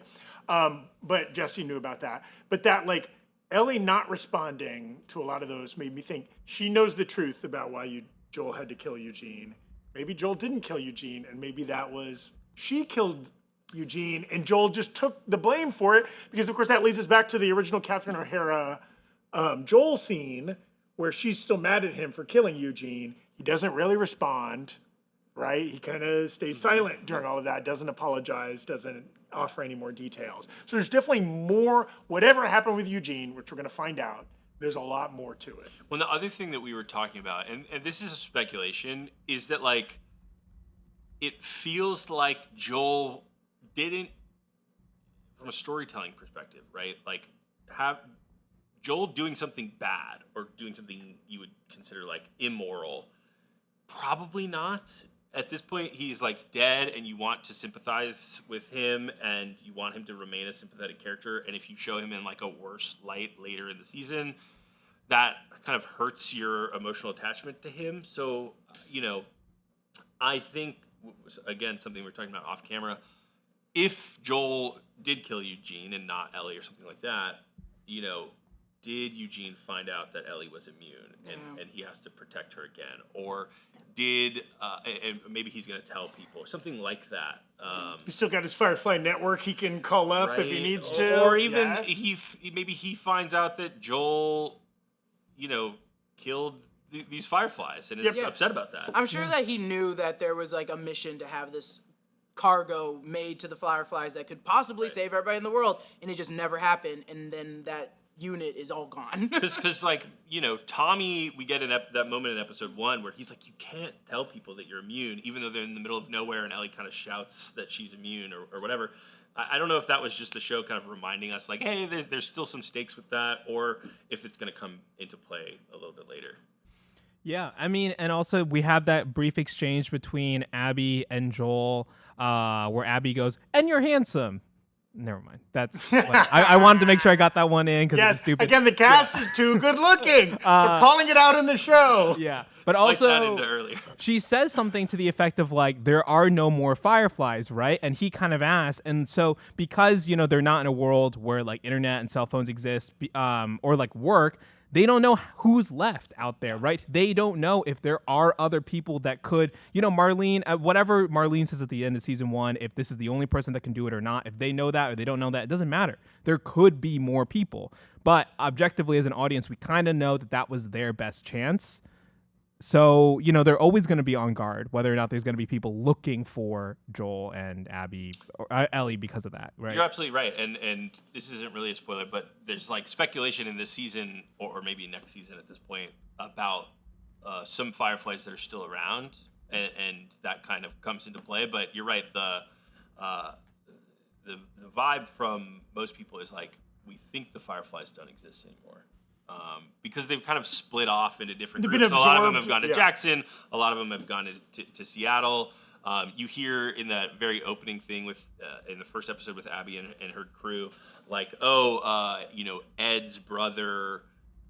But Jesse knew about that. But that, like, Ellie not responding to a lot of those made me think she knows the truth about why Joel had to kill Eugene. Maybe Joel didn't kill Eugene, and maybe that was she killed Eugene, and Joel just took the blame for it, because, of course, that leads us back to the original Catherine O'Hara Joel scene where she's still mad at him for killing Eugene. He doesn't really respond, right? He kind of stays silent during all of that, doesn't apologize, doesn't offer any more details. So there's definitely more, whatever happened with Eugene, which we're going to find out, there's a lot more to it. Well, the other thing that we were talking about, and this is a speculation, is that like it feels like Joel didn't, from a storytelling perspective, right? Like have Joel doing something bad or doing something you would consider like immoral, probably not. At this point, he's like dead, and you want to sympathize with him, and you want him to remain a sympathetic character. And if you show him in like a worse light later in the season, that kind of hurts your emotional attachment to him. So, I think, again, something we're talking about off camera, if Joel did kill Eugene and not Ellie or something like that, did Eugene find out that Ellie was immune and he has to protect her again? Or did, and maybe he's going to tell people, something like that. He's still got his Firefly network he can call up if he Right? needs to. Or even Yes. maybe he finds out that Joel, killed these Fireflies and is upset about that. I'm sure that he knew that there was like a mission to have this cargo made to the Fireflies that could possibly save everybody in the world, and it just never happened. And then that unit is all gone. Because like, Tommy, we get that moment in episode 1 where he's like, you can't tell people that you're immune, even though they're in the middle of nowhere, and Ellie kind of shouts that she's immune or whatever. I don't know if that was just the show kind of reminding us, like, hey, there's still some stakes with that, or if it's going to come into play a little bit later. Yeah, I mean, and also we have that brief exchange between Abby and Joel, where Abby goes, "And you're handsome." Never mind. That's I wanted to make sure I got that one in because it's stupid. Again, the cast is too good looking. They're calling it out in the show. Yeah, but Like that also into earlier. she says something to the effect of like, there are no more Fireflies, right? And he kind of asks, and so because they're not in a world where like internet and cell phones exist, or like work. They don't know who's left out there, right? They don't know if there are other people that could, Marlene, whatever Marlene says at the end of season 1, if this is the only person that can do it or not, if they know that or they don't know that, it doesn't matter. There could be more people. But objectively, as an audience, we kind of know that was their best chance. So, they're always going to be on guard, whether or not there's going to be people looking for Joel and Abby or Ellie because of that, right? You're absolutely right. And this isn't really a spoiler, but there's like speculation in this season or maybe next season at this point about some Fireflies that are still around, and that kind of comes into play. But you're right. The vibe from most people is like, we think the Fireflies don't exist anymore. Because they've kind of split off into different groups. A lot of them have gone to Jackson. A lot of them have gone to Seattle. You hear in that very opening thing with in the first episode with Abby and her crew, like, Ed's brother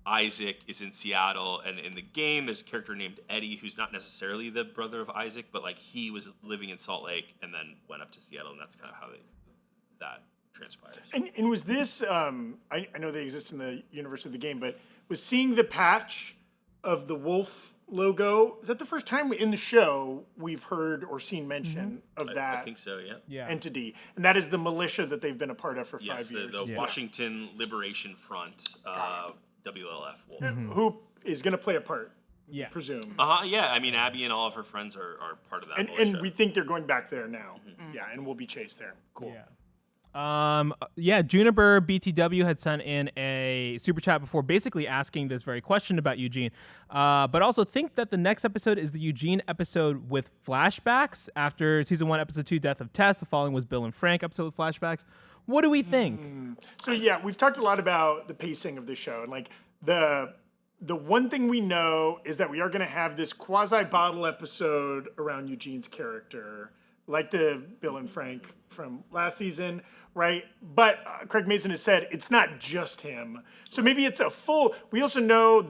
Isaac is in Seattle, and in the game there's a character named Eddie who's not necessarily the brother of Isaac, but like he was living in Salt Lake and then went up to Seattle, and that's kind of how that transpires. And was this, I know they exist in the universe of the game, but was seeing the patch of the wolf logo, is that the first time in the show we've heard or seen mention of that I think so, yeah. entity? And that is the militia that they've been a part of for 5 years. The Washington Liberation Front, WLF Wolf. Who is going to play a part, presume. Yeah. I mean, Abby and all of her friends are part of that militia. And we think they're going back there now. Yeah, and we'll be chased there. Cool. Juniper BTW had sent in a super chat before basically asking this very question about Eugene, but also think that the next episode is the Eugene episode with flashbacks after season 1, episode 2, Death of Tess. The following was Bill and Frank episode with flashbacks. What do we think? So we've talked a lot about the pacing of the show, and like the one thing we know is that we are going to have this quasi-bottle episode around Eugene's character, like the Bill and Frank from last season, right? But Craig Mazin has said it's not just him. So maybe it's a full... We also know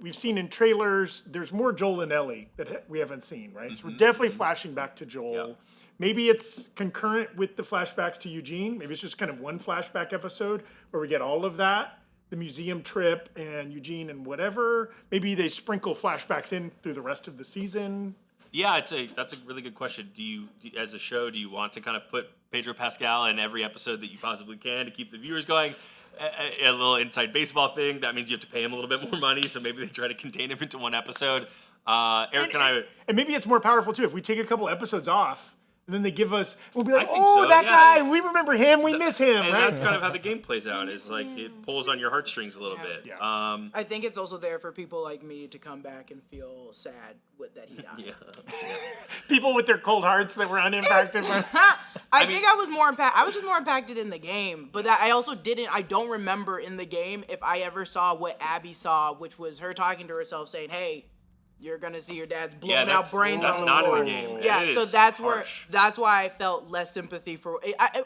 we've seen in trailers, there's more Joel and Ellie that we haven't seen, right? So we're definitely flashing back to Joel. Yep. Maybe it's concurrent with the flashbacks to Eugene. Maybe it's just kind of one flashback episode where we get all of that, the museum trip and Eugene and whatever. Maybe they sprinkle flashbacks in through the rest of the season. Yeah, that's a really good question. Do you, as a show, do you want to kind of put Pedro Pascal in every episode that you possibly can to keep the viewers going? A little inside baseball thing. That means you have to pay him a little bit more money, so maybe they try to contain him into one episode. Eric and I... And maybe it's more powerful, too, if we take a couple episodes off, and then they give us, we'll be like, guy, we remember him, we miss him, and right? That's kind of how the game plays out, is like it pulls on your heartstrings a little bit. Yeah. I think it's also there for people like me to come back and feel sad that he died. People with their cold hearts that were unimpacted. I think I was more impacted. I was just more impacted in the game, but I also I don't remember in the game if I ever saw what Abby saw, which was her talking to herself saying, hey, you're gonna see your dad's blowing out brains on the floor. That's not in the game. Yeah, so that's why I felt less sympathy for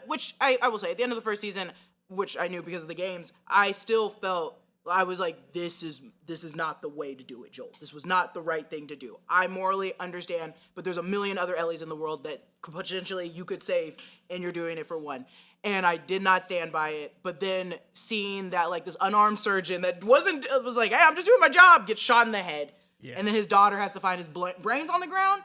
which I will say at the end of the first season, which I knew because of the games, I still felt I was like, this is not the way to do it, Joel. This was not the right thing to do. I morally understand, but there's a million other Ellies in the world that potentially you could save, and you're doing it for one. And I did not stand by it. But then seeing that like this unarmed surgeon that was like, hey, I'm just doing my job, gets shot in the head. Yeah. And then his daughter has to find his brains on the ground.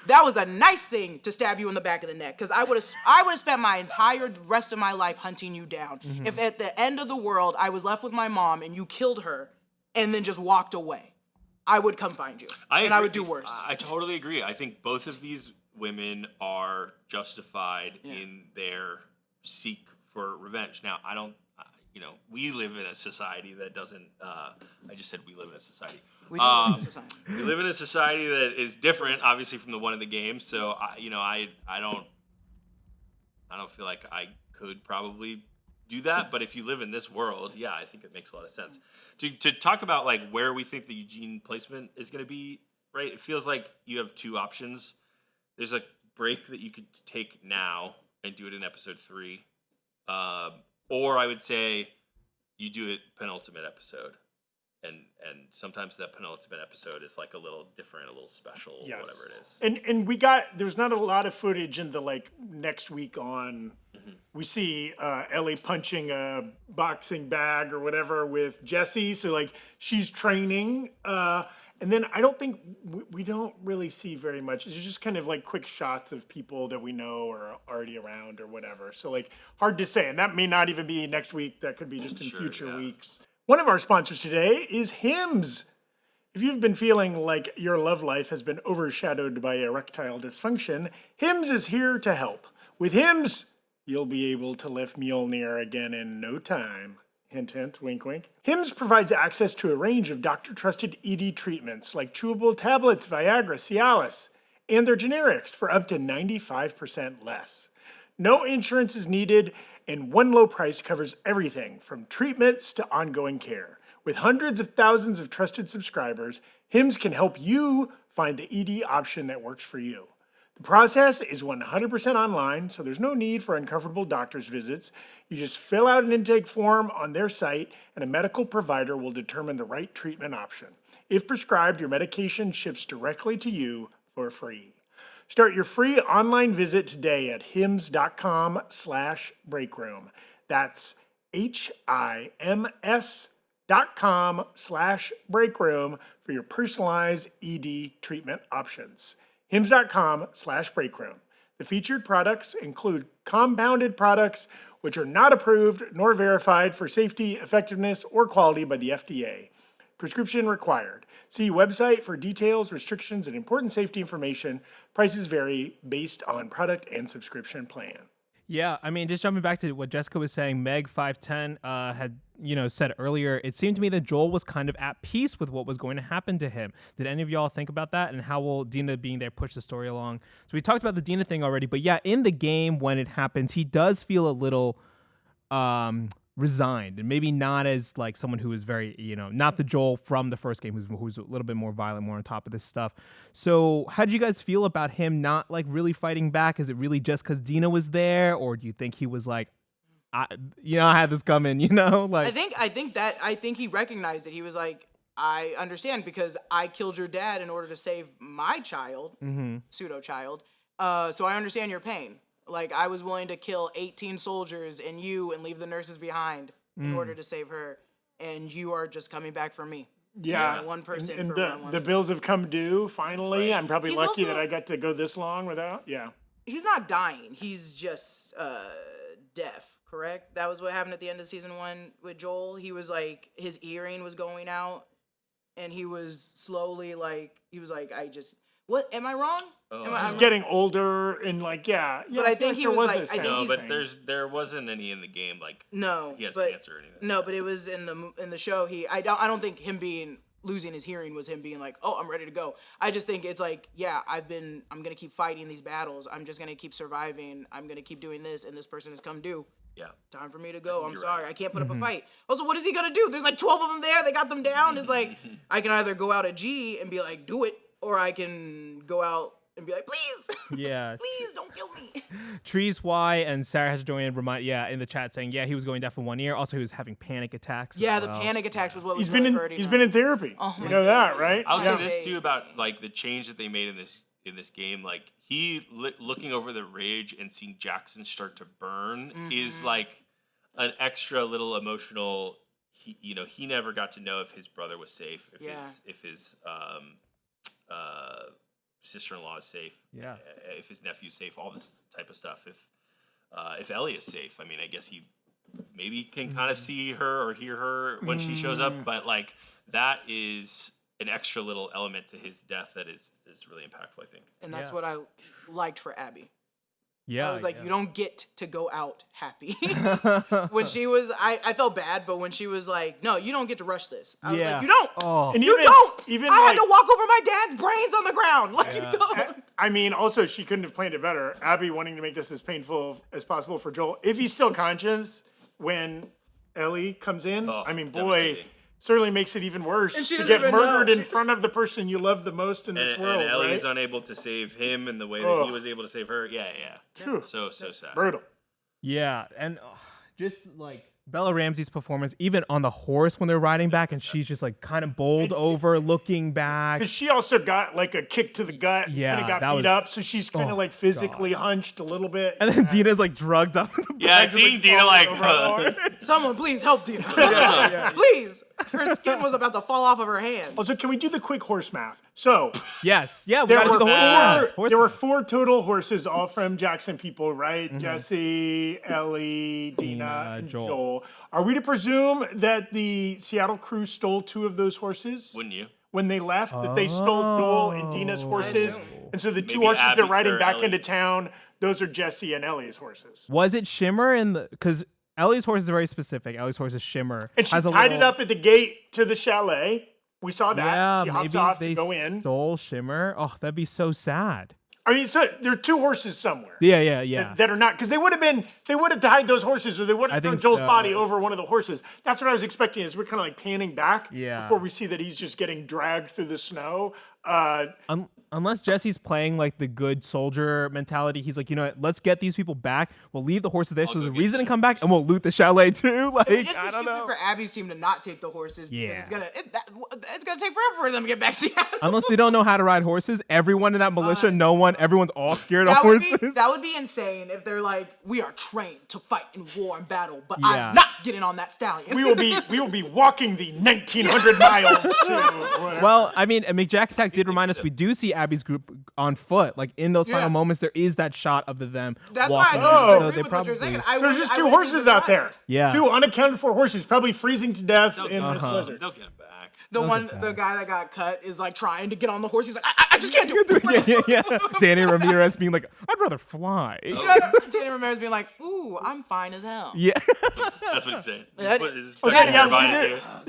That was a nice thing to stab you in the back of the neck, because I would have spent my entire rest of my life hunting you down. Mm-hmm. If at the end of the world I was left with my mom and you killed her and then just walked away, I would come find you. I would do worse. I totally agree. I think both of these women are justified in their seek for revenge. Now, I don't, we live in a society that doesn't, I just said we live in a society. We do live in a society. We live in a society that is different, obviously, from the one in the game. So, I don't feel like I could probably do that. But if you live in this world, yeah, I think it makes a lot of sense. To talk about, like, where we think the Eugene placement is going to be, right? It feels like you have two options. There's a break that you could take now and do it in episode 3. Or I would say you do it penultimate episode. And sometimes that penultimate episode is like a little different, a little special, whatever it is. And there's not a lot of footage in the like next week on. We see Ellie punching a boxing bag or whatever with Jesse. So like she's training. And then I don't think we don't really see very much. It's just kind of like quick shots of people that we know are already around or whatever. So like hard to say. And that may not even be next week. That could be just in future weeks. One of our sponsors today is Hims. If you've been feeling like your love life has been overshadowed by erectile dysfunction, Hims is here to help. With Hims, you'll be able to lift Mjolnir again in no time. Hint, hint, wink, wink. Hims provides access to a range of doctor-trusted ED treatments like chewable tablets, Viagra, Cialis, and their generics for up to 95% less. No insurance is needed, and one low price covers everything from treatments to ongoing care. With hundreds of thousands of trusted subscribers, Hims can help you find the ED option that works for you. The process is 100% online, so there's no need for uncomfortable doctor's visits. You just fill out an intake form on their site, and a medical provider will determine the right treatment option. If prescribed, your medication ships directly to you for free. Start your free online visit today at hims.com/breakroom. That's HIMS.com/breakroom for your personalized ED treatment options. hims.com/breakroom. The featured products include compounded products which are not approved nor verified for safety, effectiveness, or quality by the FDA. Prescription required. See website for details, restrictions, and important safety information. Prices vary based on product and subscription plan. Yeah, I mean, just jumping back to what Jessica was saying, Meg510 had, said earlier, it seemed to me that Joel was kind of at peace with what was going to happen to him. Did any of y'all think about that? And how will Dina being there push the story along? So we talked about the Dina thing already, but yeah, in the game when it happens, he does feel a little resigned, and maybe not as like someone who is very, not the Joel from the first game who's a little bit more violent, more on top of this stuff. So how did you guys feel about him not like really fighting back? Is it really just because Dina was there, or do you think he was like, I had this coming, like? I think he recognized it. He was like, I understand because I killed your dad in order to save my child, pseudo child. So I understand your pain. Like, I was willing to kill 18 soldiers and you and leave the nurses behind in order to save her. And you are just coming back for me. Yeah. One person and for the bills have come due, finally. Right. I'm probably He's lucky also- that I got to go this long without. Yeah. He's not dying. He's just deaf, correct? That was what happened at the end of season 1 with Joel. He was like, his earring was going out. And he was slowly like, what, am I wrong? He's getting older and like, yeah. But I think he was like, No, but there wasn't any in the game like no, he has but, cancer or anything. No, but it was in the show. I don't think him losing his hearing was him being like, oh, I'm ready to go. I just think it's like, yeah, I'm gonna keep fighting these battles. I'm just gonna keep surviving. I'm gonna keep doing this, and this person has come due. Yeah. Time for me to go. I'm You're sorry. right. I can't put up a fight. Also, what is he gonna do? There's like 12 of them there. They got them down. It's like, I can either go out a G and be like, do it, or I can go out and be like, please. Yeah. Please don't kill me. Trees Y and Sarah has joined in the chat saying, yeah, he was going deaf in one ear. Also, he was having panic attacks. Yeah, as the well. panic attacks was what was He's really been hurting he's him. been in therapy. Oh you my know that, right? I'll say Yeah. this too about like the change that they made in this game. Like he looking over the ridge and seeing Jackson start to burn is like an extra little emotional. He never got to know if his brother was safe, if his sister-in-law is safe, if his nephew's safe, all this type of stuff. If Ellie is safe, I mean, I guess he maybe can kind of see her or hear her when she shows up, but like that is an extra little element to his death that is really impactful, I think. And that's what I liked for Abby. Yeah, I was like, you don't get to go out happy. When she was, I felt bad, but when she was like, no, you don't get to rush this. I was like, you don't. Oh. And You even, don't. Even I had like, to walk over my dad's brains on the ground. Like, you don't. I mean, also, she couldn't have planned it better. Abby wanting to make this as painful as possible for Joel. If he's still conscious when Ellie comes in, I mean, boy, devastating. certainly makes it even worse she to doesn't get even murdered know. in front of the person you love the most in this world, And Ellie's right? unable to save him in the way that he was able to save her. Yeah. Phew. So sad. Brutal. Yeah, and just like Bella Ramsey's performance, even on the horse when they're riding back, and she's just like kind of bowled over, looking back. Because she also got like a kick to the gut, Yeah, kind of that got beat was- up, so she's kind of oh, like physically hunched a little bit. And then Dina's like drugged up. In the Yeah, back, just, seeing Dina like, falling over. Someone please help Dina. Please. Her skin was about to fall off of her hand. Also, can we do the quick horse math? So, Yes, yeah, we there gotta were do the horse math. Horse there were math. 4 total horses, all from Jackson people, right? Mm-hmm. Jesse, Ellie, Dina, and Joel. Joel. Are we to presume that the Seattle crew stole 2 of those horses wouldn't you? when they left? That they stole Joel and Dina's horses, and so the 2 Maybe horses they're Abby riding or back Ellie. into town, those are Jesse and Ellie's horses. Was it Shimmer and the because Ellie's horse is very specific. Ellie's horse is Shimmer. And she Has a tied it little- up at the gate to the chalet. We saw that. Yeah, She hops maybe off they to go in. stole Shimmer. Oh, that'd be so sad. I mean, so there are 2 horses somewhere. Yeah. That are not, because they would have tied those horses, or they would I have thrown think Joel's so. body over one of the horses. That's what I was expecting. Is we're kind of like panning back before we see that he's just getting dragged through the snow. Unless Jesse's playing like the good soldier mentality, he's like, you know what, let's get these people back. We'll leave the horses there so there's a go get reason to them. come back, and we'll loot the chalet too. Like, It'd just be I don't stupid know. for Abby's team to not take the horses because Yeah. it's gonna take forever for them to get back to Seattle. Unless they don't know how to ride horses, everyone in that militia, everyone's all scared of That would, horses. be, that would be insane if they're like, we are trained to fight in war and battle, but Yeah. I'm not getting on that stallion. we will be walking the 1,900 miles to. Whatever. Well, I mean, McJack Attack did remind us we do see Abby's group on foot. Like in those final Yeah. moments, there is that shot of them That's walking. why I Oh. disagree with what you're saying. So there's just 2 horses out there. Yeah. 2 unaccounted for horses, probably freezing to death in this blizzard. They'll get him back. The guy that got cut is like trying to get on the horse. He's like, I just can't do it. yeah. Danny Ramirez being like, I'd rather fly. Dana Ramirez being like, ooh, I'm fine as hell. Yeah. That's what he's saying. That- He's Okay, touching yeah, her body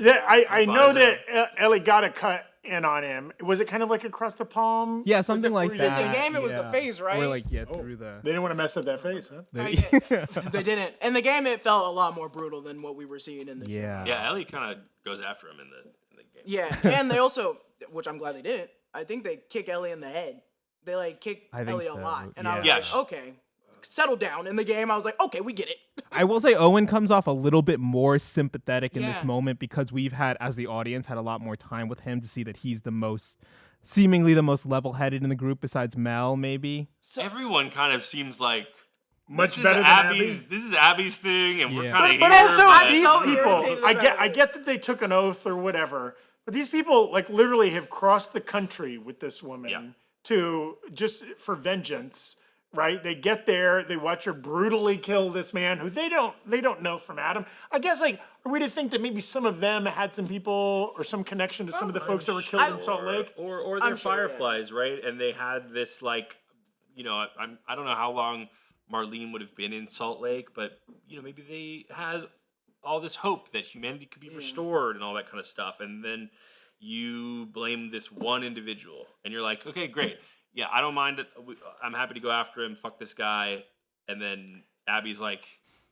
here. I know Visor. that Ellie got a cut in on him. Was it kind of like across the palm? Yeah, Was something it like where that. In the game, it was the yeah. face, right? Or like, through the... They didn't want to mess up that face, huh? They didn't. In the game, it felt a lot more brutal than what we were seeing in the show. Yeah. Yeah, Ellie kind of goes after him in the game. Yeah, and they also, which I'm glad they didn't, I think they kick Ellie in the head. They like kick I think Ellie a so, lot. And I was yeah. like, okay, settle down. In the game, I was like, okay, we get it. I will say Owen comes off a little bit more sympathetic in this Yeah. moment because we've had, as the audience, had a lot more time with him to see that he's seemingly the most level-headed in the group besides Mel, maybe. Everyone kind of seems like Much this better is than Abby's. Abby. This is Abby's thing, and we're Yeah. kind of But here. also but- these so people, irritated about I it. get that they took an oath or whatever, but these people like literally have crossed the country with this woman Yeah. to just for vengeance, right? They get there, they watch her brutally kill this man who they don't know from Adam. I guess like are we to think that maybe some of them had some people or some connection to some of the folks that were killed in Salt Lake? or I'm they're sure, yeah. Fireflies, right? And they had this like, you know, I don't know how long Marlene would have been in Salt Lake, but you know, maybe they had all this hope that humanity could be restored and all that kind of stuff, and then you blame this one individual, and you're like, okay, great, yeah, I don't mind it. I'm happy to go after him. Fuck this guy, and then Abby's like,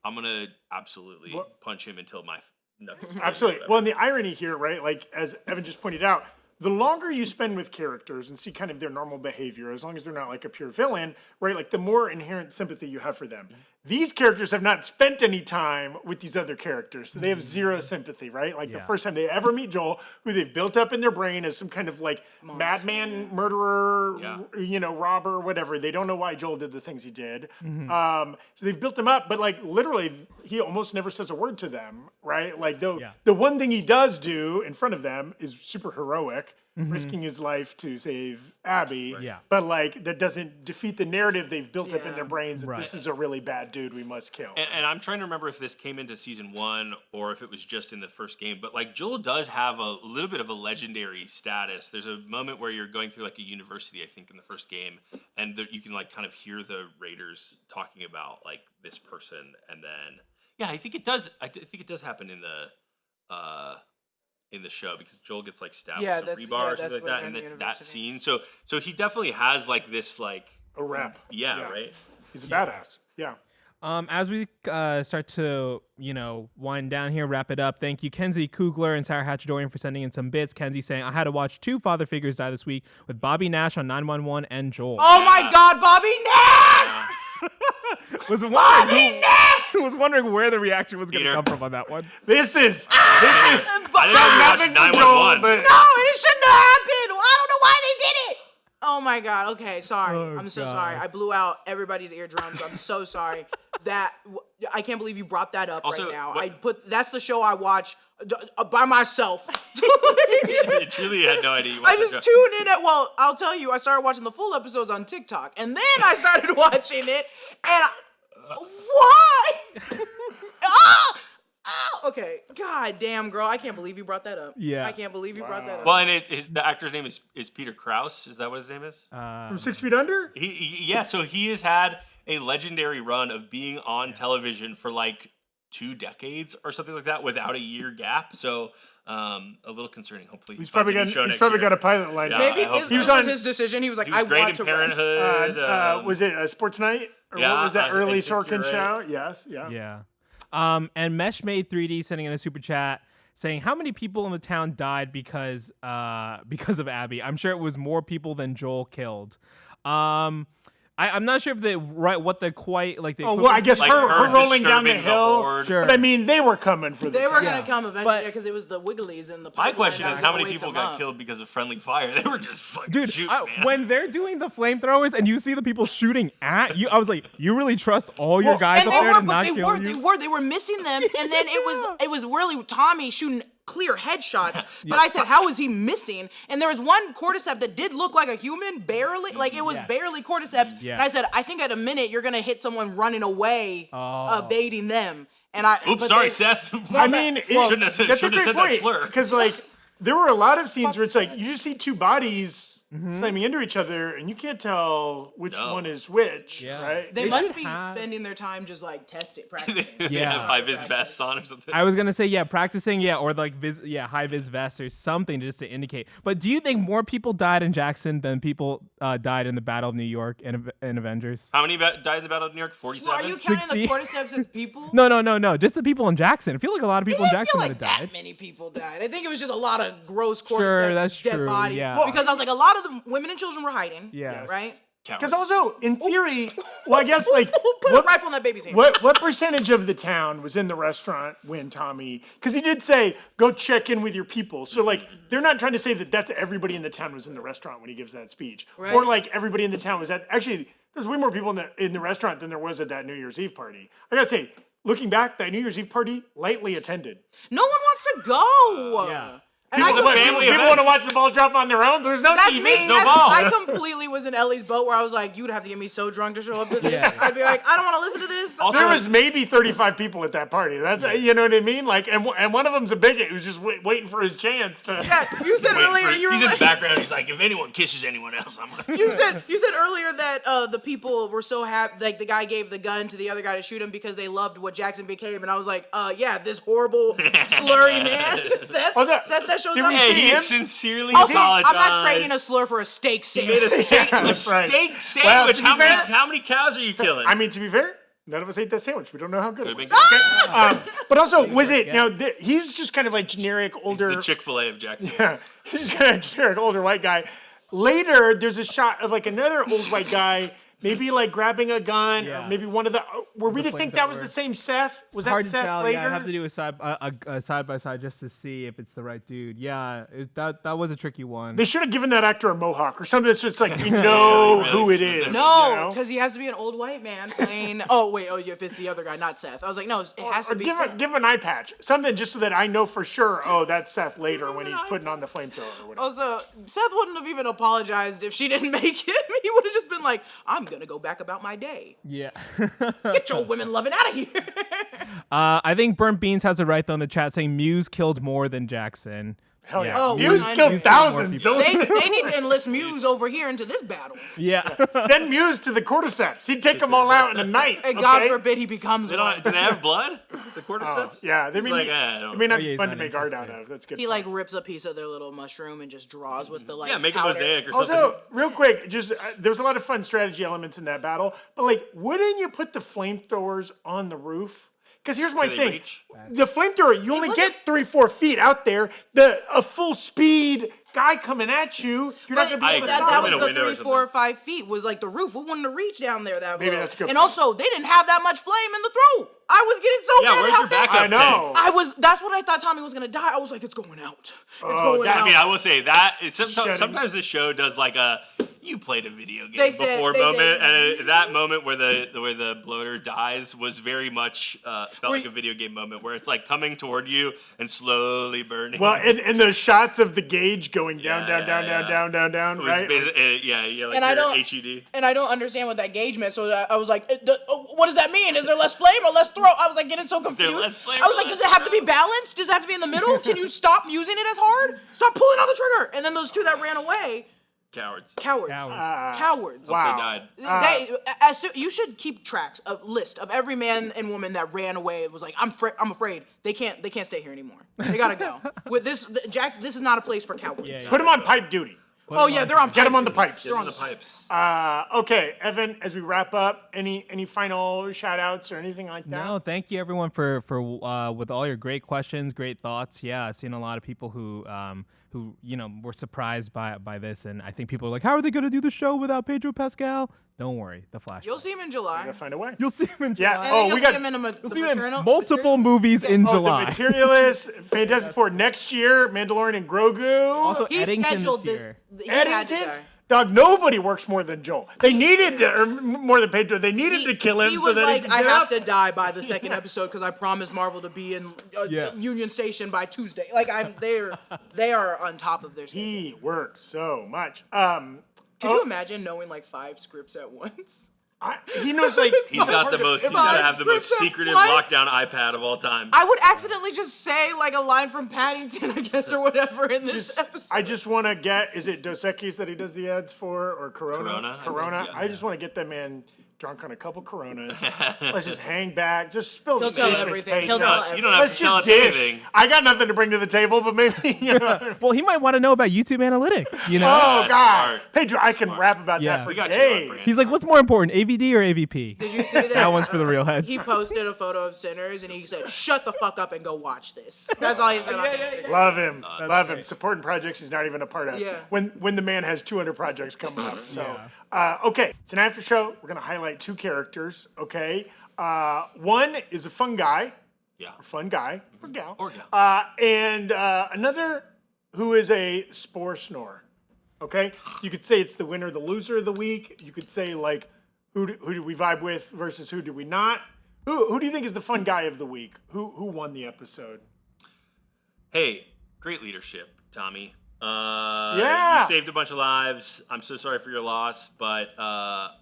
I'm gonna absolutely punch him until my knuckles. Absolutely. Well, and the irony here, right? Like as Evan just pointed out, the longer you spend with characters and see kind of their normal behavior, as long as they're not like a pure villain, right? Like the more inherent sympathy you have for them. These characters have not spent any time with these other characters, so they have zero sympathy, right? Like the first time they ever meet Joel, who they've built up in their brain as some kind of like madman, murderer, you know, robber, whatever. They don't know why Joel did the things he did. So they've built him up, but like literally, he almost never says a word to them, right? Like the one thing he does do in front of them is super heroic, risking his life to save Abby. Yeah. But like that doesn't defeat the narrative they've built up in Yeah. their brains that Right. this is a really bad dude we must kill. And I'm trying to remember if this came into season 1 or if it was just in the first game. But like Joel does have a little bit of a legendary status. There's a moment where you're going through like a university, I think, in the first game, and you can like kind of hear the Raiders talking about like this person, and then I think it does. I think it does happen in the show because Joel gets like stabbed with some rebar or something like that, and it's that scene. So he definitely has like this like a rep. Yeah, right. He's a badass. Yeah. As we start to, wind down here, wrap it up, thank you, Kenzie Kugler and Sarah Hatchadorian for sending in some bits. Kenzie saying, I had to watch 2 father figures die this week with Bobby Nash on 911 and Joel. Oh my God, Bobby Nash! Was wondering where the reaction was going to come from on that one. This is I didn't even watch 911. No, it shouldn't have happened. I don't know why they did it. Oh my God. Okay, sorry. Oh, I'm so God. sorry. I blew out everybody's eardrums. I'm so sorry. I can't believe you brought that up Also, right now. what- That's the show I watch by myself. I truly had no idea. I just tuned in I'll tell you, I started watching the full episodes on TikTok, and then I started watching it, and why? Okay, god damn, girl, I can't believe you brought that up. Yeah. I can't believe you brought that up. Well, and the actor's name is Peter Krause. Is that what his name is? from 6 Feet Under. So he has had a legendary run of being on television for like 2 decades or something like that without a year gap. So a little concerning. Hopefully He's probably got a pilot line. Yeah. Maybe I hope this so. was his decision. He was like, He was I great want in to Parenthood. Was it Sports Night? Or what was that I early think you're Sorkin right. show? Yes, yeah. Yeah. And Meshmade 3D sending in a super chat saying, how many people in the town died because of Abby? I'm sure it was more people than Joel killed. I'm not sure if I guess Like her her rolling down the disturbing the hill. horde. Sure. But I mean, they were coming for the They were town. gonna come eventually because it was the Wigglies and the. My pipeline question that is, was how gonna many wake people them got up. killed because of friendly fire? They were just fucking Dude, shooting, man. when they're doing the flamethrowers and you see the people shooting at you, I was like, you really trust all your guys And up they there were, to but not they kill were, you? they were missing them, and then it was really Tommy shooting clear headshots. But I said, how is he missing? And there was one cordyceps that did look like a human, barely, like it was Yes. barely cordyceps. Yeah. And I said, I think at a minute you're gonna hit someone running away, Oh. evading them. And I, Oops, but sorry, they- Seth. I mean, shouldn't have said that's a that great point slur. because like there were a lot of scenes where it's like you just see 2 bodies slamming into each other and you can't tell which No. one is which, Yeah. right? They They must should be have- spending their time just like practicing. They Yeah. have high-vis vests on or something. I was gonna say practicing, or like high vis vests or something just to indicate. But do you think more people died in Jackson than people died in the Battle of New York and Avengers? How many died in the Battle of New York? 47? Well, are you counting 60? the cordyceps as people? No, just the people in Jackson. I feel like a lot of people in I Jackson feel might like have died. that many people died. I think it was just a lot of gross cordyceps, Sure, that's dead true, bodies. yeah. Well, because I was like, a lot of the women and children were hiding. Yeah. Right? Because also in theory, well, I guess like Put a rifle in that baby's hand. what percentage of the town was in the restaurant when Tommy? Because he did say go check in with your people. So like they're not trying to say that that's everybody in the town was in the restaurant when he gives that speech, Right. or like everybody in the town was at. Actually, there's way more people in the restaurant than there was at that New Year's Eve party. I gotta say, looking back, that New Year's Eve party lightly attended. No one wants to go. Yeah. And People- I, What, family People event? want to watch the ball drop on their own. There's no that's TV. me. no That's, ball. I completely was in Ellie's boat where I was like, you'd have to get me so drunk to show up to this. Yeah. I'd be like, I don't want to listen to this. Also, There was maybe 35 people at that party. That's you know what I mean. Like, and one of them's a bigot who's just waiting for his chance to. Yeah, you said earlier you were he's in the like, background. He's like, if anyone kisses anyone else, I'm gonna. you said earlier that the people were so happy, like the guy gave the gun to the other guy to shoot him because they loved what Jackson became, and I was like, yeah, this horrible slurry man, Seth that shows Did up. we see Hey, he him? sincerely Also, apologized. I'm not trading a slur for a steak He made sandwich. a steak, That's right. sandwich. Well, to be fair- How many cows are you killing? I mean, to be fair, none of us ate that sandwich. We don't know how good it Could've was. been But also, was it now? He's just kind of like generic older. the Chick-fil-A of Jackson. Yeah, he's just kind of generic older white guy. Later, there's a shot of like another old white guy maybe like grabbing a gun, Yeah. or maybe one of the. Were we to think that was flamethrower. the same Seth? Was Hard that to Seth tell. later? Yeah, I have to do a side by side just to see if it's the right dude. Yeah, that was a tricky one. They should have given that actor a mohawk or something that's just like we know really who it is. specific. No, you know? because he has to be an old white man playing. If it's the other guy, not Seth. I was like, no, it has Or to be give Seth. him an eye patch, something just so that I know for sure. Oh, that's Seth later when he's putting on the flamethrower or whatever. Also, Seth wouldn't have even apologized if she didn't make him. He would have just been like, I'm gonna go back about my day. Yeah. Get your women loving out of here. I think Burnt Beans has it right though in the chat saying Muse killed more than Jackson. Hell yeah! Oh, Muse 100. killed Muse killed more thousands. people. They need to enlist Muse over here into this battle. Yeah. Send Muse to the cordyceps. He'd take them all out in a night. And okay? God forbid he becomes Do one. they have blood? The cordyceps? Yeah, they It's may, like, be, I don't it may not Oh, yeah, be he's fun to not make art out interested. of. That's good. He like rips a piece of their little mushroom and just draws with the like. Yeah, make a powder. mosaic or something. Also, real quick, just there was a lot of fun strategy elements in that battle, but like, wouldn't you put the flamethrowers on the roof? Because here's my they thing: reach? the flamethrower, you only get 3-4 feet out there. A full speed guy coming at you, you're not gonna be I able to agree. stop That in was a the window or 3, something. 4, or 5 feet was like the roof. We wouldn't have reached down there that Maybe low. that's a good And point. also, they didn't have that much flame in the throw. I was getting so Yeah, mad where's how your fast- backup I know. tank? That's what I thought Tommy was gonna die. I was like, it's going out. It's going that- out. I mean, I will say that Shutting- sometimes the show does like a you played a video game They said- before they moment, said- and that moment where the bloater dies was very much felt like a video game moment where it's like coming toward you and slowly burning. Well, and the shots of the gauge going down, Yeah, down, down, yeah, down, down, down, down, it was right? yeah, like And I your don't- HUD. And I don't understand what that gauge meant, so I was like, what does that mean? Is there less flame or less throw? I was like getting so there confused. less flame I was or like, less does it have to be throw? balanced? Does it have to be in the middle? Can you stop using it as hard? Stop pulling on the trigger. And then those two that ran away, Cowards. cowards. Cowards. Cowards. Wow. They died. You should keep tracks of list of every man and woman that ran away. It was like, I'm afraid they can't stay here anymore. They gotta go. With this, Jack, this is not a place for cowards. Yeah, yeah. Put him on pipe duty. Oh yeah, they're on. Get him pipe on the duty. pipes. Get in the pipes. Okay, Evan, as we wrap up, any final shout outs or anything like that? No, thank you everyone for with all your great questions, great thoughts. Yeah, I've seen a lot of people who were surprised by this, and I think people are like, how are they going to do the show without Pedro Pascal? Don't worry, the Flash. You'll see him in July. Gotta find a way. You'll see him in Yeah. July. And Oh, then we you'll got- see him in You'll see him in Maternal- multiple movies in Oh, July. The Materialist, Fantastic Four next year, Mandalorian and Grogu. Also, He Eddington scheduled this this. year. He had to Eddington? die. Dog, nobody works more than Joel. They needed to, or more than Pedro. They needed to kill him He so was that like, he I could get have up. to die by the second episode because I promised Marvel to be in Yeah. Union Station by Tuesday. Like they are on top of their. He works so much. Could you imagine knowing like 5 scripts at once? He knows like He's got the most. He's got to have the most scripts at secretive once. lockdown iPad of all time. I would accidentally just say like a line from Paddington, I guess, or whatever in this episode. I just want to get, is it Dos Equis that he does the ads for, or Corona? Corona, I think, yeah. I just want to get that man drunk on a couple Coronas. Let's just hang back, just spill He'll the tell secrets, everything. Pedro. He'll tell You don't have Let's to tell just us dish. anything. I got nothing to bring to the table, but maybe, you know. Well, he might want to know about YouTube analytics, you know? Oh, God. smart. Pedro, I can rap about Yeah. that for We got you, days. Brand. He's like, what's more important, AVD or AVP? Did you see that? That one's for the real heads. He posted a photo of Sinners and he said, "Shut the fuck up and go watch this." That's all he said. on Instagram. Love him. Love him. great. Supporting projects he's not even a part of. Yeah. When the man has 200 projects coming up. So, okay. It's an after show. We're going to highlight 2 characters, okay? One is a fun guy. Yeah. Fun guy. Or gal. Or gal. And another who is a spore snore. Okay? You could say it's the winner, the loser of the week. You could say, like, who do we vibe with versus who do we not? Who do you think is the fun guy of the week? Who won the episode? Hey, great leadership, Tommy. Yeah. You saved a bunch of lives. I'm so sorry for your loss, but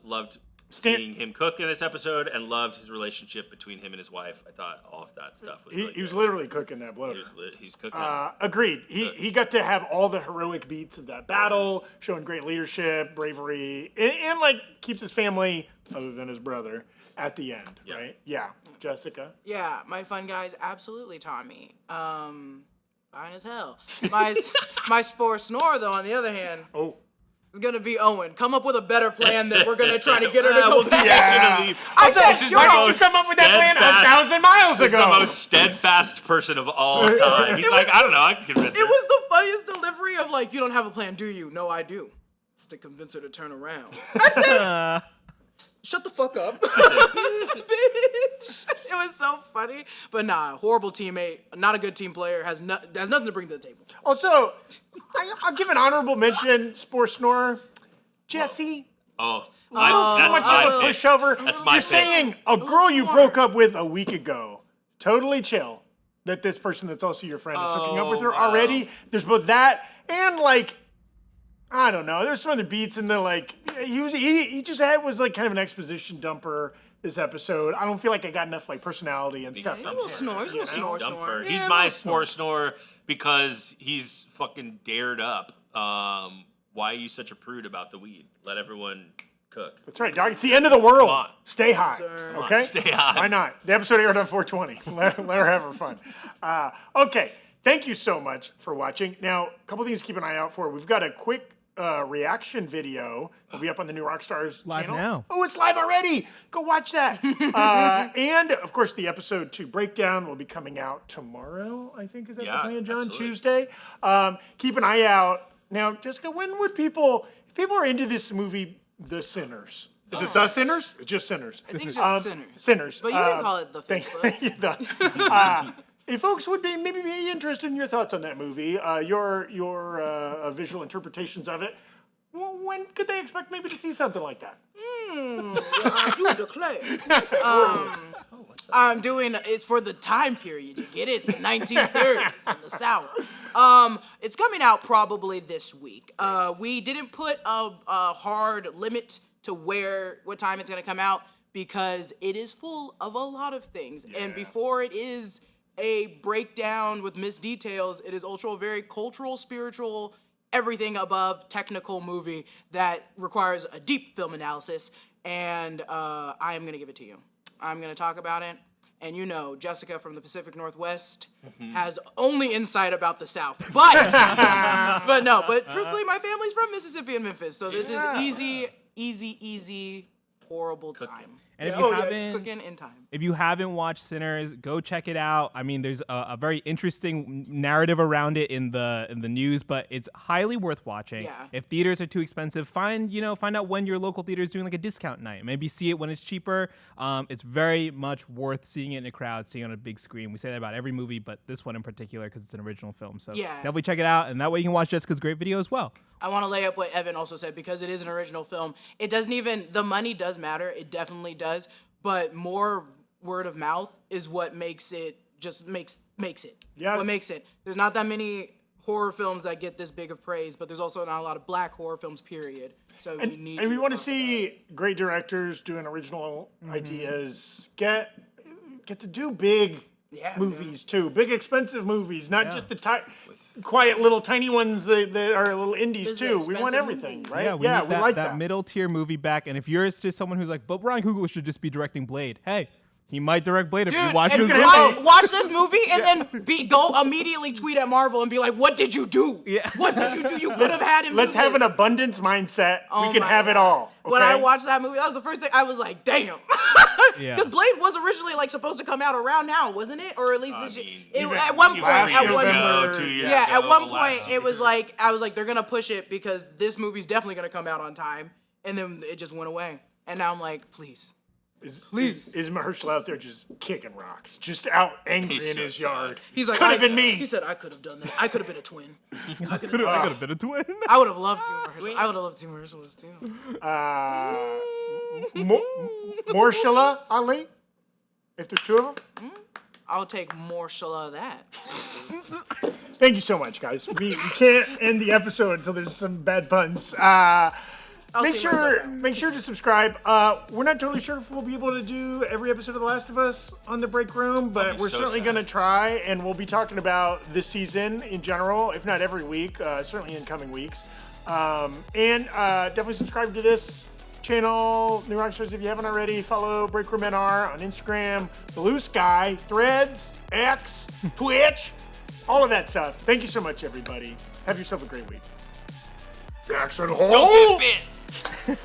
loved seeing him cook in this episode and loved his relationship between him and his wife. I thought all of that stuff was really He was good. literally cooking that bloater. He's cooking. Agreed. He got to have all the heroic beats of that battle, showing great leadership, bravery, and like keeps his family, other than his brother, at the end, Yeah. right? Yeah. Jessica? Yeah, my fun guy's absolutely Tommy. Fine as hell. My spore snore though, on the other hand, Oh. is gonna be Owen. Come up with a better plan that we're gonna try to get her to go Well, back. Yeah. I said, This is you're the Why all- didn't you come up with that plan steadfast- 1,000 miles He's ago? the most steadfast person of all time. He's like, I don't know, I can convince It her. was the funniest delivery of like, you don't have a plan, do you? No, I do. It's to convince her to turn around. I said, shut the fuck up, bitch. It was so funny. But nah, horrible teammate, not a good team player, has nothing to bring to the table. Also, I'll give an honorable mention, Sports Snorer, Jesse. Oh. Too much of a pushover. That's my You're pick. saying a girl you broke up with a week ago, totally chill, that this person that's also your friend is hooking up with her wow. already. There's both that and like, I don't know. There's some other beats in the like. He just was like kind of an exposition dumper this episode. I don't feel like I got enough like personality and stuff. A little snore, he's a little snore. He's Yeah, my little snore. Sports Snorer because he's fucking dared up. Why are you such a prude about the weed? Let everyone cook. That's right, dog. It's the end of the world. Come on. Stay high. Come Okay? on, stay high. Why not? The episode aired on 420. Let her have her fun. Okay. Thank you so much for watching. Now, a couple things to keep an eye out for. We've got a quick reaction video. It'll be up on the new Rockstars Live channel. now. Oh, it's live already. Go watch that. And, of course, the episode 2 breakdown will be coming out tomorrow, I think. Is that the Yeah, plan, John? absolutely. Tuesday. Keep an eye out. Now, Jessica, when would if people are into this movie, The Sinners. Is it The Sinners? It's just Sinners. I think it's just Sinners. Sinners. But you can call it The Thank you. If folks would maybe be interested in your thoughts on that movie, your visual interpretations of it, well, when could they expect maybe to see something like that? I do declare. I'm doing it's for the time period. You get it? It's the 1930s in the South. It's coming out probably this week. We didn't put a hard limit to what time it's gonna come out because it is full of a lot of things. Yeah. And before it is a breakdown with missed details, it is also a very cultural, spiritual, everything above technical movie that requires a deep film analysis. And I am gonna give it to you. I'm gonna talk about it. And you know, Jessica from the Pacific Northwest has only insight about the South. But, but truthfully, my family's from Mississippi and Memphis. So this is easy, horrible time. And if you haven't, cooking in time. If you haven't watched Sinners, go check it out. I mean, there's a very interesting narrative around it in the news, but it's highly worth watching. Yeah. If theaters are too expensive, find out when your local theater is doing like a discount night. Maybe see it when it's cheaper. It's very much worth seeing it in a crowd, seeing it on a big screen. We say that about every movie, but this one in particular because it's an original film. So Yeah. definitely check it out, and that way you can watch Jessica's great video as well. I want to lay up what Evan also said because it is an original film. It doesn't even, the money does matter. It definitely does. But more word of mouth is what makes it, makes it. Yes. What makes it. There's not that many horror films that get this big of praise, but there's also not a lot of black horror films, period. So we need And we want to see great directors doing original Mm-hmm. ideas. Get to do big movies too. Big expensive movies, not just the quiet little tiny ones that are little indies This is too. an We want expensive everything, movie. right? Yeah, we need we like that middle tier movie back. And if you're just someone who's like, but Brian Coogler should just be directing Blade. Hey, he might direct Blade if you Dude, watch and his watch this movie and then go immediately tweet at Marvel and be like, "What did you do? Yeah. What did you do? You could have had him." Let's do have this." an abundance mindset. Oh We can my have it God. all. Okay? When I watched that movie, that was the first thing I was like, "Damn." Yeah. Because Blade was originally like supposed to come out around now, wasn't it? Or at least this year. even At one point, last at one November, 2 years yeah, ago, at one the last point year. it was like I was like they're gonna push it because this movie's definitely gonna come out on time, and then it just went away. And now I'm like, please. Is Mahershala out there just kicking rocks, just out angry He's in so his sad. yard? He's like, could have been me. He said I could have done that. I could have been a twin. I could have been a twin. I would have loved two Mahershala. I would have loved two Mahershalas too. Mahershala Ali, if there's two of them. I'll take more shala of that. Thank you so much, guys. We can't end the episode until there's some bad puns. Make see myself sure to subscribe. We're not totally sure if we'll be able to do every episode of The Last of Us on the break room, but we're so certainly sad. going to try, and we'll be talking about this season in general, if not every week, certainly in coming weeks. And definitely subscribe to this channel, New Rockstars, if you haven't already. Follow Breakroom NR on Instagram, Blue Sky, Threads, X, Twitch, all of that stuff. Thank you so much, everybody. Have yourself a great week. Jackson Hole! Don't get bit.